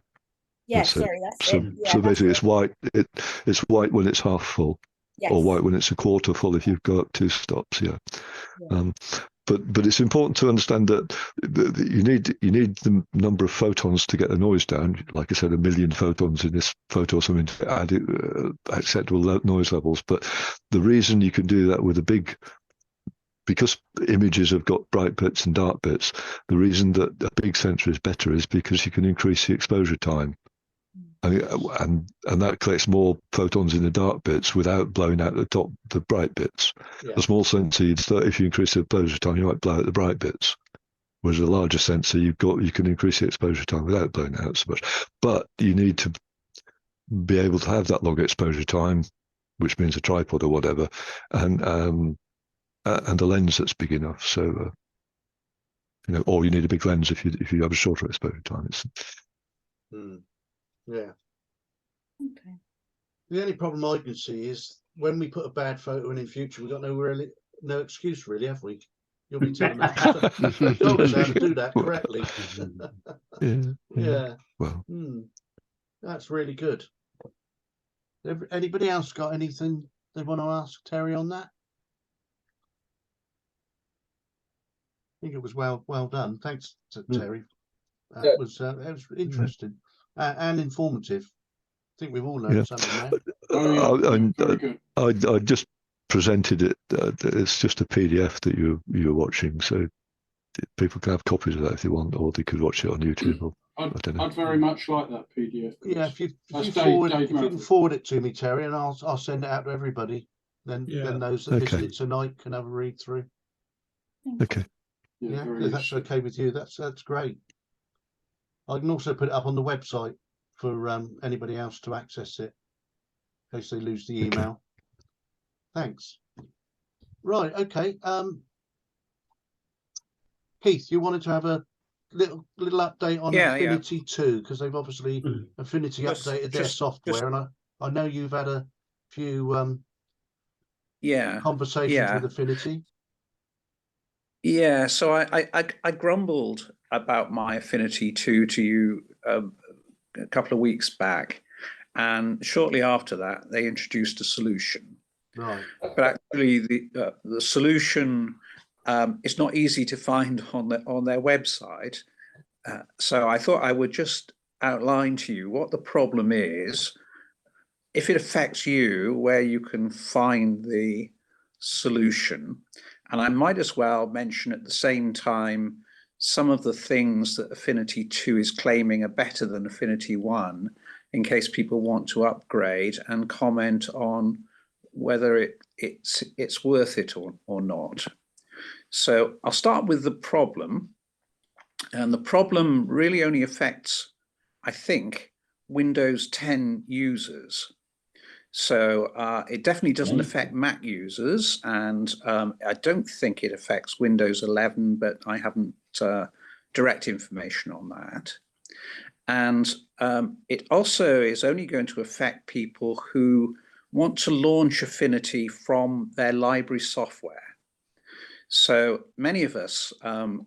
Yes, that's it. Yeah, so basically, it's white. It's white when it's half full, or white when it's a quarter full. If you've got up 2 stops, But it's important to understand that you need the number of photons to get the noise down. Like I said, 1 million photons in this photo or something to add acceptable noise levels. But the reason you can do that with because images have got bright bits and dark bits, the reason that a big sensor is better is because you can increase the exposure time. And that collects more photons in the dark bits without blowing out the bright bits. A small sensor, if you increase the exposure time, you might blow out the bright bits. Whereas a larger sensor, you can increase the exposure time without blowing out so much. But you need to be able to have that long exposure time, which means a tripod or whatever, and a lens that's big enough. So or you need a big lens if you have a shorter exposure time. Yeah. Okay. The only problem I can see is when we put a bad photo in future, we've got no excuse really, have we? You'll be telling us how to do that correctly. Yeah. Well, that's really good. Anybody else got anything they want to ask Terry on that? I think it was well done. Thanks to Terry. That was interesting and informative. I think we've all learned something there. I just presented it. It's just a PDF that you're watching, so people can have copies of that if they want, or they could watch it on YouTube. don't know. I'd very much like that PDF. Yeah, if you That's forward, Dave if you can Murphy. forward it to me, Terry, and I'll send it out to everybody. Then those that missed Okay. it tonight can have a read through. Okay. Yeah, very if that's okay with you, that's great. I can also put it up on the website for anybody else to access it in case they lose the email. Thanks. Right, okay. Keith, you wanted to have a little update on Affinity 2, because they've obviously Affinity updated their software, and I know you've had a few conversations with Affinity. Yeah, so I grumbled about my Affinity 2 to you a couple of weeks back, and shortly after that they introduced a solution. Right. But actually, the solution is not easy to find on their website. So I thought I would just outline to you what the problem is, if it affects you, where you can find the solution. And I might as well mention at the same time some of the things that Affinity 2 is claiming are better than Affinity 1, in case people want to upgrade, and comment on whether it's worth it or not. So I'll start with the problem. And the problem really only affects, I think, Windows 10 users. So it definitely doesn't affect Mac users, and I don't think it affects Windows 11, but I haven't direct information on that. And it also is only going to affect people who want to launch Affinity from their library software. So many of us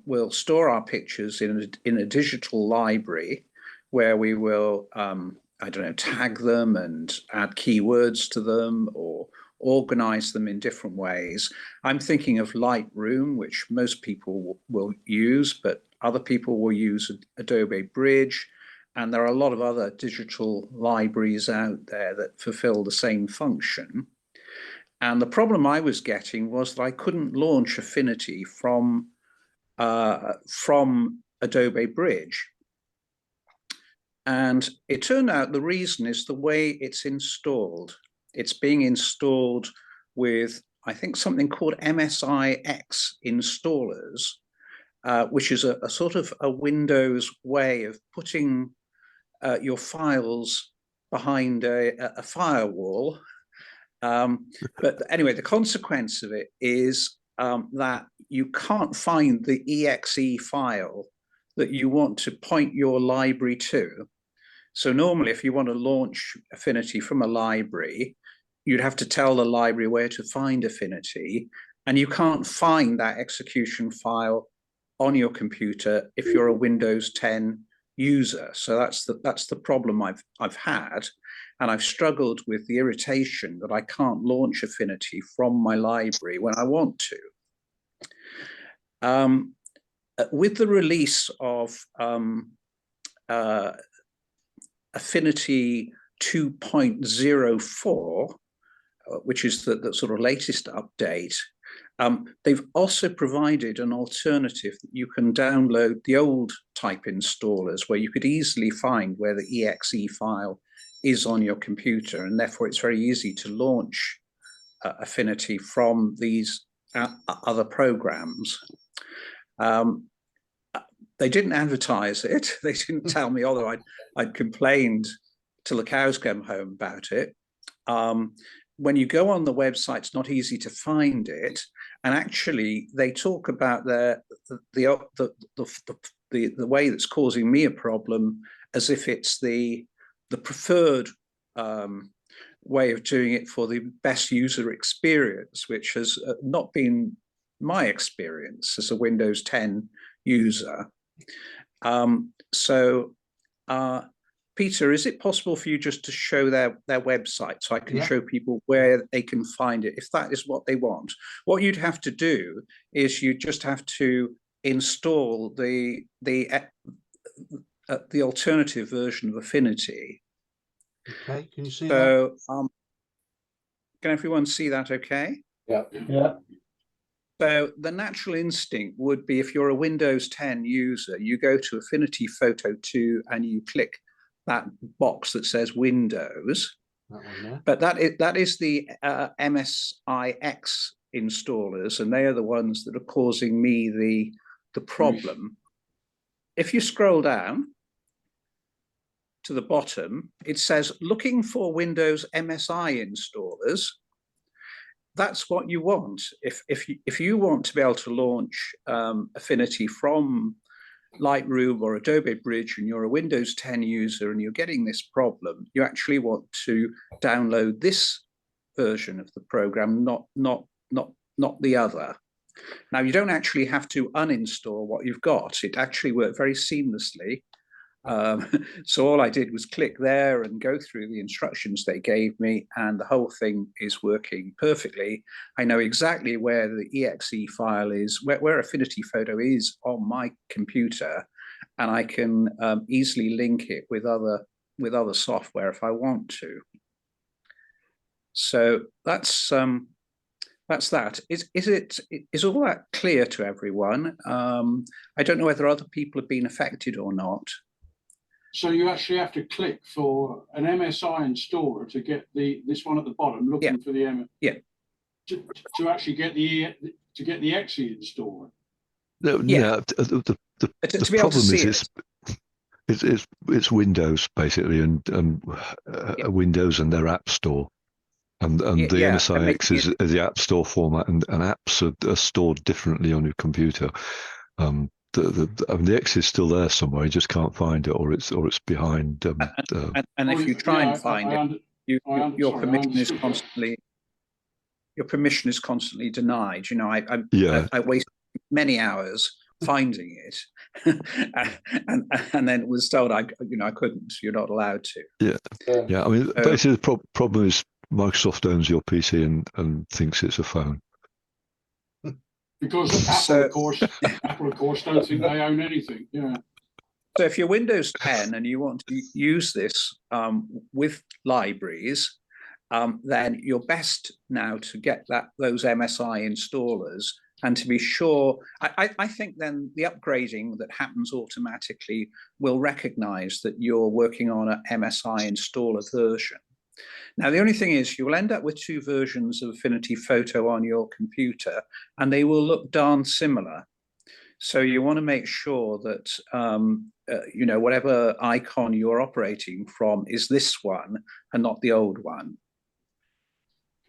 will store our pictures in a digital library where we will, I don't know, tag them and add keywords to them or organize them in different ways. I'm thinking of Lightroom, which most people will use, but other people will use Adobe Bridge. And there are a lot of other digital libraries out there that fulfill the same function. And the problem I was getting was that I couldn't launch Affinity from Adobe Bridge. And it turned out the reason is the way it's installed. It's being installed with, I think, something called MSIX installers, which is a sort of a Windows way of putting your files behind a firewall. But anyway, the consequence of it is that you can't find the exe file that you want to point your library to. So normally, if you want to launch Affinity from a library, you'd have to tell the library where to find Affinity, and you can't find that execution file on your computer if you're a Windows 10 user. So that's the problem I've had. And I've struggled with the irritation that I can't launch Affinity from my library when I want to. With the release of Affinity 2.04, which is the sort of latest update, they've also provided an alternative that you can download the old type installers where you could easily find where the exe file is on your computer, and therefore it's very easy to launch Affinity from these other programs. They didn't advertise it. They didn't tell me, although I'd complained till the cows came home about it. When you go on the website, it's not easy to find it. And actually, they talk about the way that's causing me a problem as if it's the preferred way of doing it for the best user experience, which has not been my experience as a Windows 10 user. Peter, is it possible for you just to show their website so I can show people where they can find it, if that is what they want? What you'd have to do is you just have to install the alternative version of Affinity. Okay, can you see that? Can everyone see that okay? Yeah. So the natural instinct would be, if you're a Windows 10 user, you go to Affinity Photo 2 and you click that box that says Windows. That one there. But that is the MSIX installers, and they are the ones that are causing me the problem. If you scroll down to the bottom, it says looking for Windows MSI installers. That's what you want. If you want to be able to launch Affinity from Lightroom or Adobe Bridge, and you're a Windows 10 user and you're getting this problem, you actually want to download this version of the program, not the other. Now, you don't actually have to uninstall what you've got. It actually worked very seamlessly. So all I did was click there and go through the instructions they gave me, and the whole thing is working perfectly. I know exactly where the exe file is, where Affinity Photo is on my computer, and I can easily link it with other software if I want to. So that's that. Is all that clear to everyone? I don't know whether other people have been affected or not. So you actually have to click for an MSI installer to get this one at the bottom, looking for the to actually get the exe installer. No, the problem is it's Windows basically, and Windows and their App Store, and the MSIX is the App Store format, and apps are stored differently on your computer. The X is still there somewhere. You just can't find it, or it's behind. And if you try and find it, your permission is constantly denied. You know, I wasted many hours finding it, and then was told I couldn't. You're not allowed to. Yeah. I mean, basically the problem is Microsoft owns your PC and thinks it's a phone. Because Apple, of course, don't think they own anything. Yeah. So if you're Windows 10 and you want to use this with libraries, then you're best now to get those MSI installers, and to be sure, I think then the upgrading that happens automatically will recognize that you're working on an MSI installer version. Now, the only thing is you will end up with two versions of Affinity Photo on your computer, and they will look darn similar. So you want to make sure that, whatever icon you're operating from is this one and not the old one.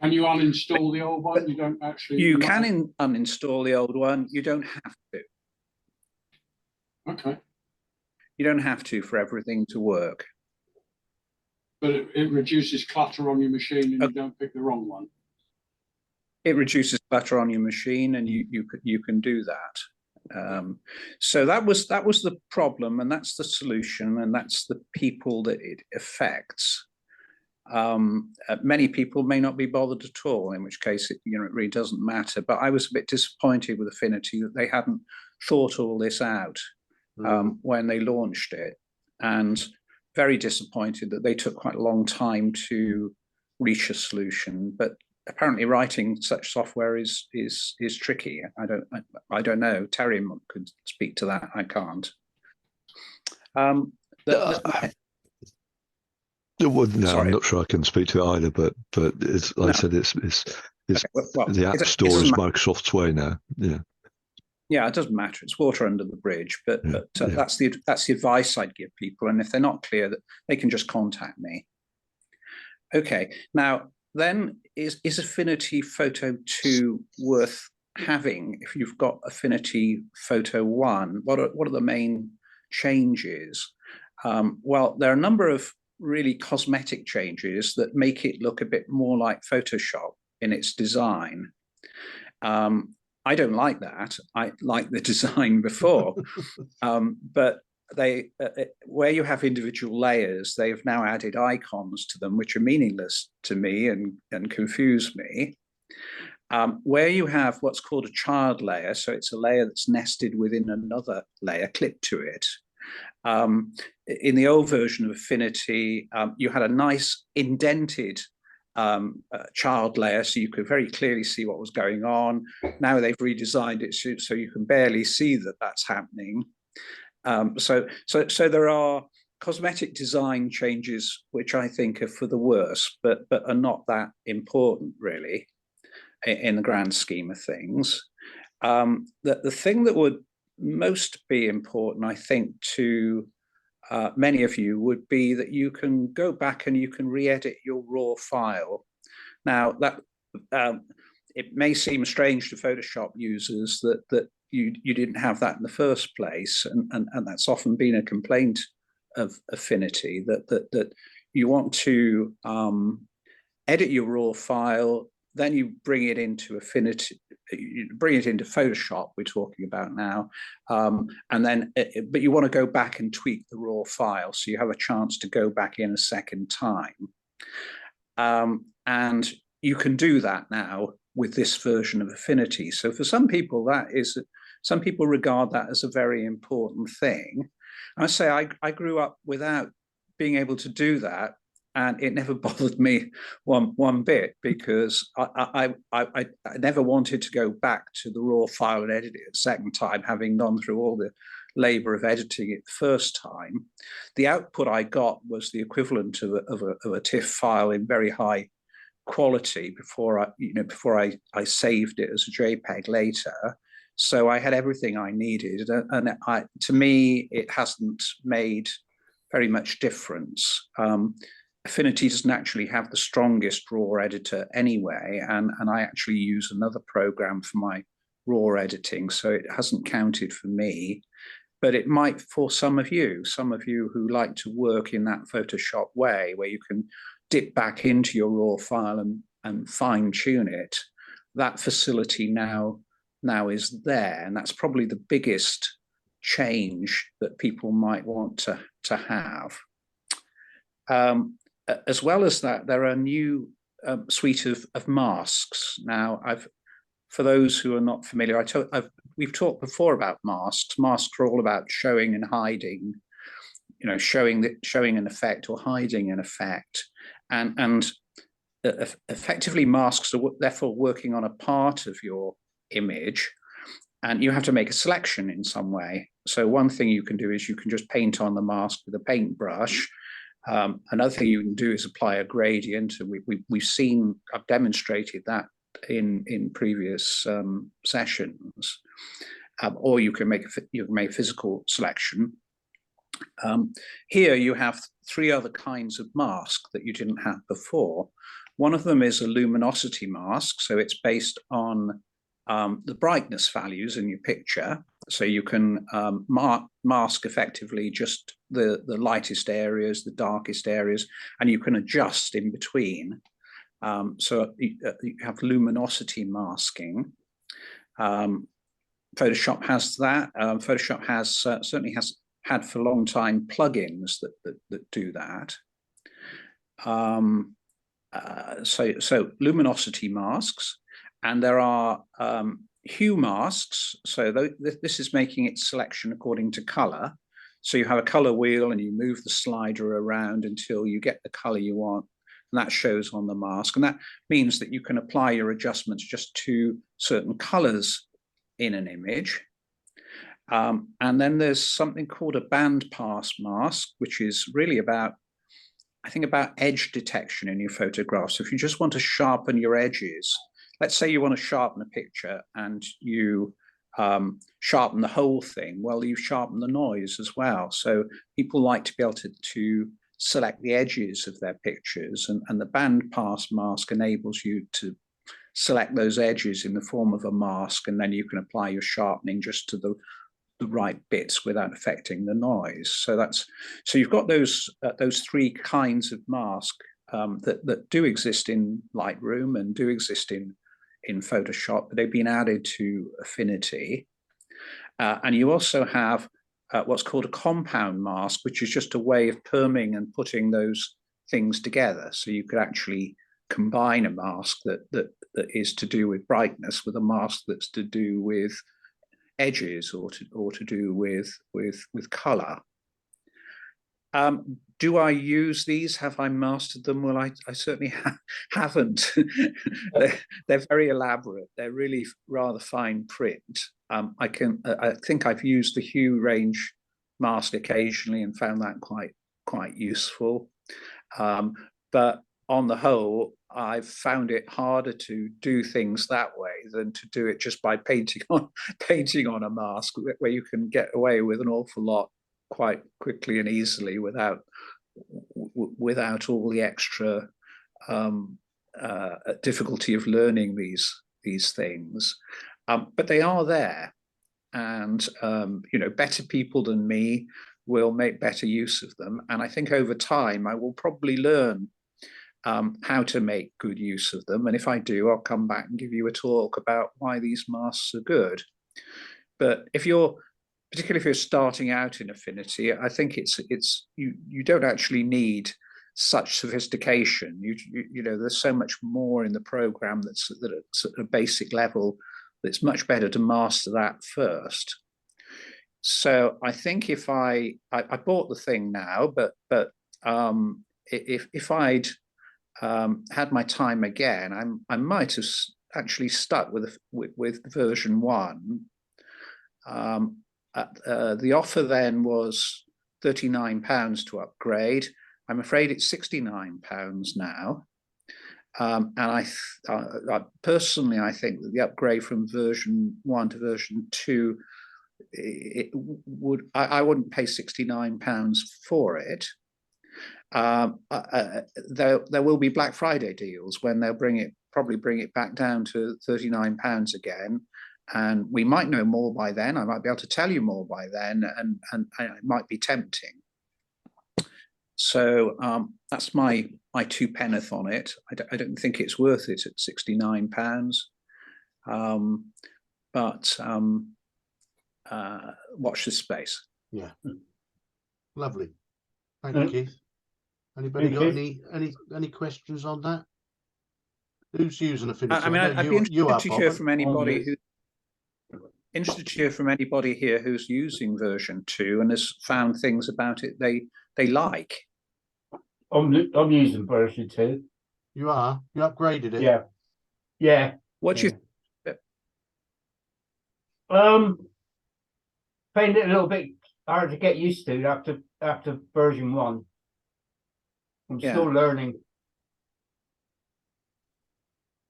Can you uninstall the old one? You don't actually... You can uninstall the old one. You don't have to. Okay. You don't have to for everything to work. But it reduces clutter on your machine, and you don't pick the wrong one. It reduces clutter on your machine, and you can do that. So that was the problem, and that's the solution, and that's the people that it affects. Many people may not be bothered at all, in which case it really doesn't matter. But I was a bit disappointed with Affinity that they hadn't thought all this out when they launched it, and very disappointed that they took quite a long time to reach a solution. But apparently writing such software is tricky. I don't know. Terry could speak to that. I can't. Well, no, I'm not sure I can speak to it either. But it's like I said, it's the App Store is Microsoft's way now. Yeah, it doesn't matter. It's water under the bridge, but that's the advice I'd give people. And if they're not clear, that they can just contact me. Okay, now then is Affinity Photo 2 worth having if you've got Affinity Photo 1? What are the main changes? Well, there are a number of really cosmetic changes that make it look a bit more like Photoshop in its design. I don't like that. I like the design before, but where you have individual layers, they've now added icons to them, which are meaningless to me and confuse me. Where you have what's called a child layer, so it's a layer that's nested within another layer clipped to it. In the old version of Affinity, you had a nice indented child layer, so you could very clearly see what was going on. Now they've redesigned it so you can barely see that that's happening. So there are cosmetic design changes which I think are for the worse, but are not that important really in the grand scheme of things. The thing that would most be important, I think, to many of you would be that you can go back and you can re-edit your raw file. Now that it may seem strange to Photoshop users that you didn't have that in the first place, and that's often been a complaint of Affinity, that you want to edit your raw file, then you bring it into Affinity, you bring it into Photoshop, we're talking about now, and then, but you want to go back and tweak the raw file, so you have a chance to go back in a second time. And you can do that now with this version of Affinity. So for some people, some people regard that as a very important thing. I say I grew up without being able to do that, and it never bothered me one bit, because I never wanted to go back to the raw file and edit it a second time, having gone through all the labor of editing it the first time. The output I got was the equivalent of a TIFF file in very high quality before I saved it as a JPEG later. So I had everything I needed, and to me it hasn't made very much difference. Affinity doesn't actually have the strongest raw editor anyway, and I actually use another program for my raw editing, so it hasn't counted for me. But it might for some of you who like to work in that Photoshop way, where you can dip back into your raw file and fine tune it. That facility now is there, and that's probably the biggest change that people might want to have. As well as that, there are a new suite of masks. Now, for those who are not familiar, we've talked before about masks. Masks are all about showing and hiding, showing an effect or hiding an effect, and effectively masks are therefore working on a part of your image, and you have to make a selection in some way. So one thing you can do is you can just paint on the mask with a paintbrush. Another thing you can do is apply a gradient, and I've demonstrated that in previous sessions. Or you can make a physical selection. Here you have three other kinds of mask that you didn't have before. One of them is a luminosity mask, so it's based on the brightness values in your picture. So you can mask effectively just the lightest areas, the darkest areas, and you can adjust in between. So you have luminosity masking. Photoshop has that. Photoshop has certainly has had for a long time plugins that do that. So luminosity masks, and there are hue masks. So this is making its selection according to color. So you have a color wheel and you move the slider around until you get the color you want, and that shows on the mask. And that means that you can apply your adjustments just to certain colors in an image. And then there's something called a band pass mask, which is really about, I think, about edge detection in your photographs. So if you just want to sharpen your edges, let's say you want to sharpen a picture and you sharpen the whole thing, well, you sharpen the noise as well. So people like to be able to select the edges of their pictures, and the band pass mask enables you to select those edges in the form of a mask, and then you can apply your sharpening just to the right bits without affecting the noise. So you've got those three kinds of mask that do exist in Lightroom and do exist in Photoshop, but they've been added to Affinity. And you also have what's called a compound mask, which is just a way of perming and putting those things together. So you could actually combine a mask that is to do with brightness with a mask that's to do with edges or to do with color. Do I use these? Have I mastered them? Well, I certainly haven't. they're very elaborate. They're really rather fine print. I think I've used the hue range mask occasionally and found that quite useful. But on the whole, I've found it harder to do things that way than to do it just by painting on a mask, where you can get away with an awful lot quite quickly and easily without all the extra difficulty of learning these things. But they are there, and better people than me will make better use of them. And I think over time I will probably learn how to make good use of them. And if I do, I'll come back and give you a talk about why these masks are good. But particularly if you're starting out in Affinity, I think you don't actually need such sophistication. There's so much more in the program that's at a basic level. It's much better to master that first. So I think if I bought the thing now, but if I'd had my time again, I might have actually stuck with version 1. The offer then was £39 to upgrade. I'm afraid it's £69 now. And I personally, I think that the upgrade from version 1 to version 2, I wouldn't pay £69 for it. There will be Black Friday deals when they'll probably bring it back down to £39 again. And we might know more by then. I might be able to tell you more by then, and it might be tempting. So that's my 2 penneth on it. I don't think it's worth it at £69. But watch this space. Yeah, lovely. Thank you, Keith. Anybody got any questions on that? Who's using Affinity? I mean, I'd be interested to hear from anybody who. Interested to hear from anybody here who's using version 2 and has found things about it they like. I'm using version 2. You are? You upgraded it? Yeah. Yeah. What do you find it a little bit hard to get used to after version 1. I'm still learning.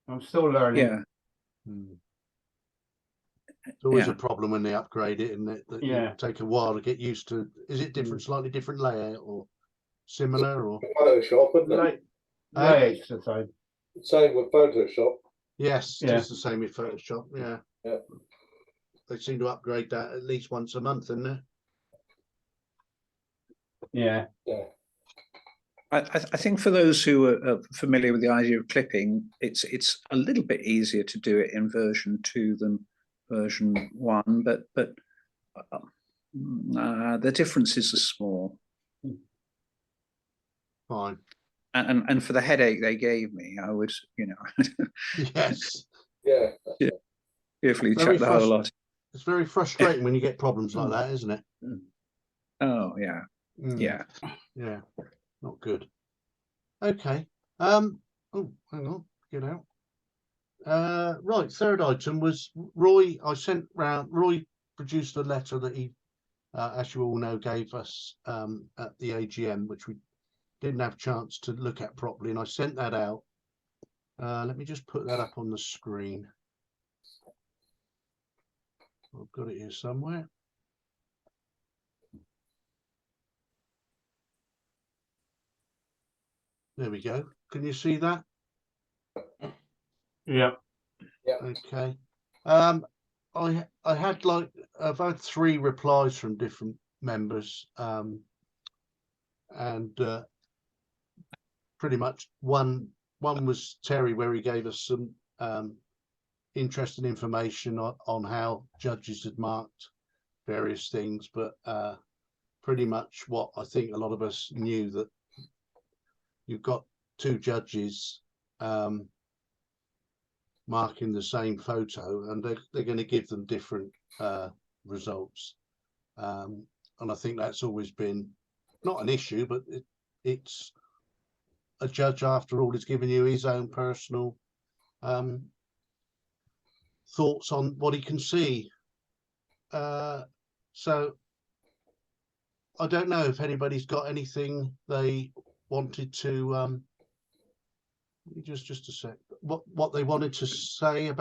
Yeah. It's always a problem when they upgrade it, and that Yeah. it take a while to get used to. Is it different, slightly different layout, or similar, or Photoshop, isn't it? Layout's the same. Same with Photoshop. Yes, Yeah. just the same with Photoshop. Yeah. Yeah. They seem to upgrade that at least once a month, isn't it? Yeah. Yeah. I think for those who are familiar with the idea of clipping, it's a little bit easier to do it in version 2 than version 1, but the differences are small. Fine. And for the headache they gave me, I would, Yes. Yeah. carefully check the whole lot. It's very frustrating when you get problems like that, isn't it? Oh yeah. Yeah. Yeah. Not good. Okay. Oh, hang on. Get out. Right. Third item was Roy. Roy produced a letter that he, as you all know, gave us at the AGM, which we didn't have a chance to look at properly, and I sent that out. Let me just put that up on the screen. I've got it here somewhere. There we go. Can you see that? Yeah. Yeah. Okay. I've had 3 replies from different members, and pretty much one was Terry, where he gave us some interesting information on how judges had marked various things, but pretty much what I think a lot of us knew, that you've got 2 judges marking the same photo, and they're going to give them different results, and I think that's always been not an issue, but it's a judge after all is giving you his own personal thoughts on what he can see. So I don't know if anybody's got anything they wanted to just a sec, what they wanted to say about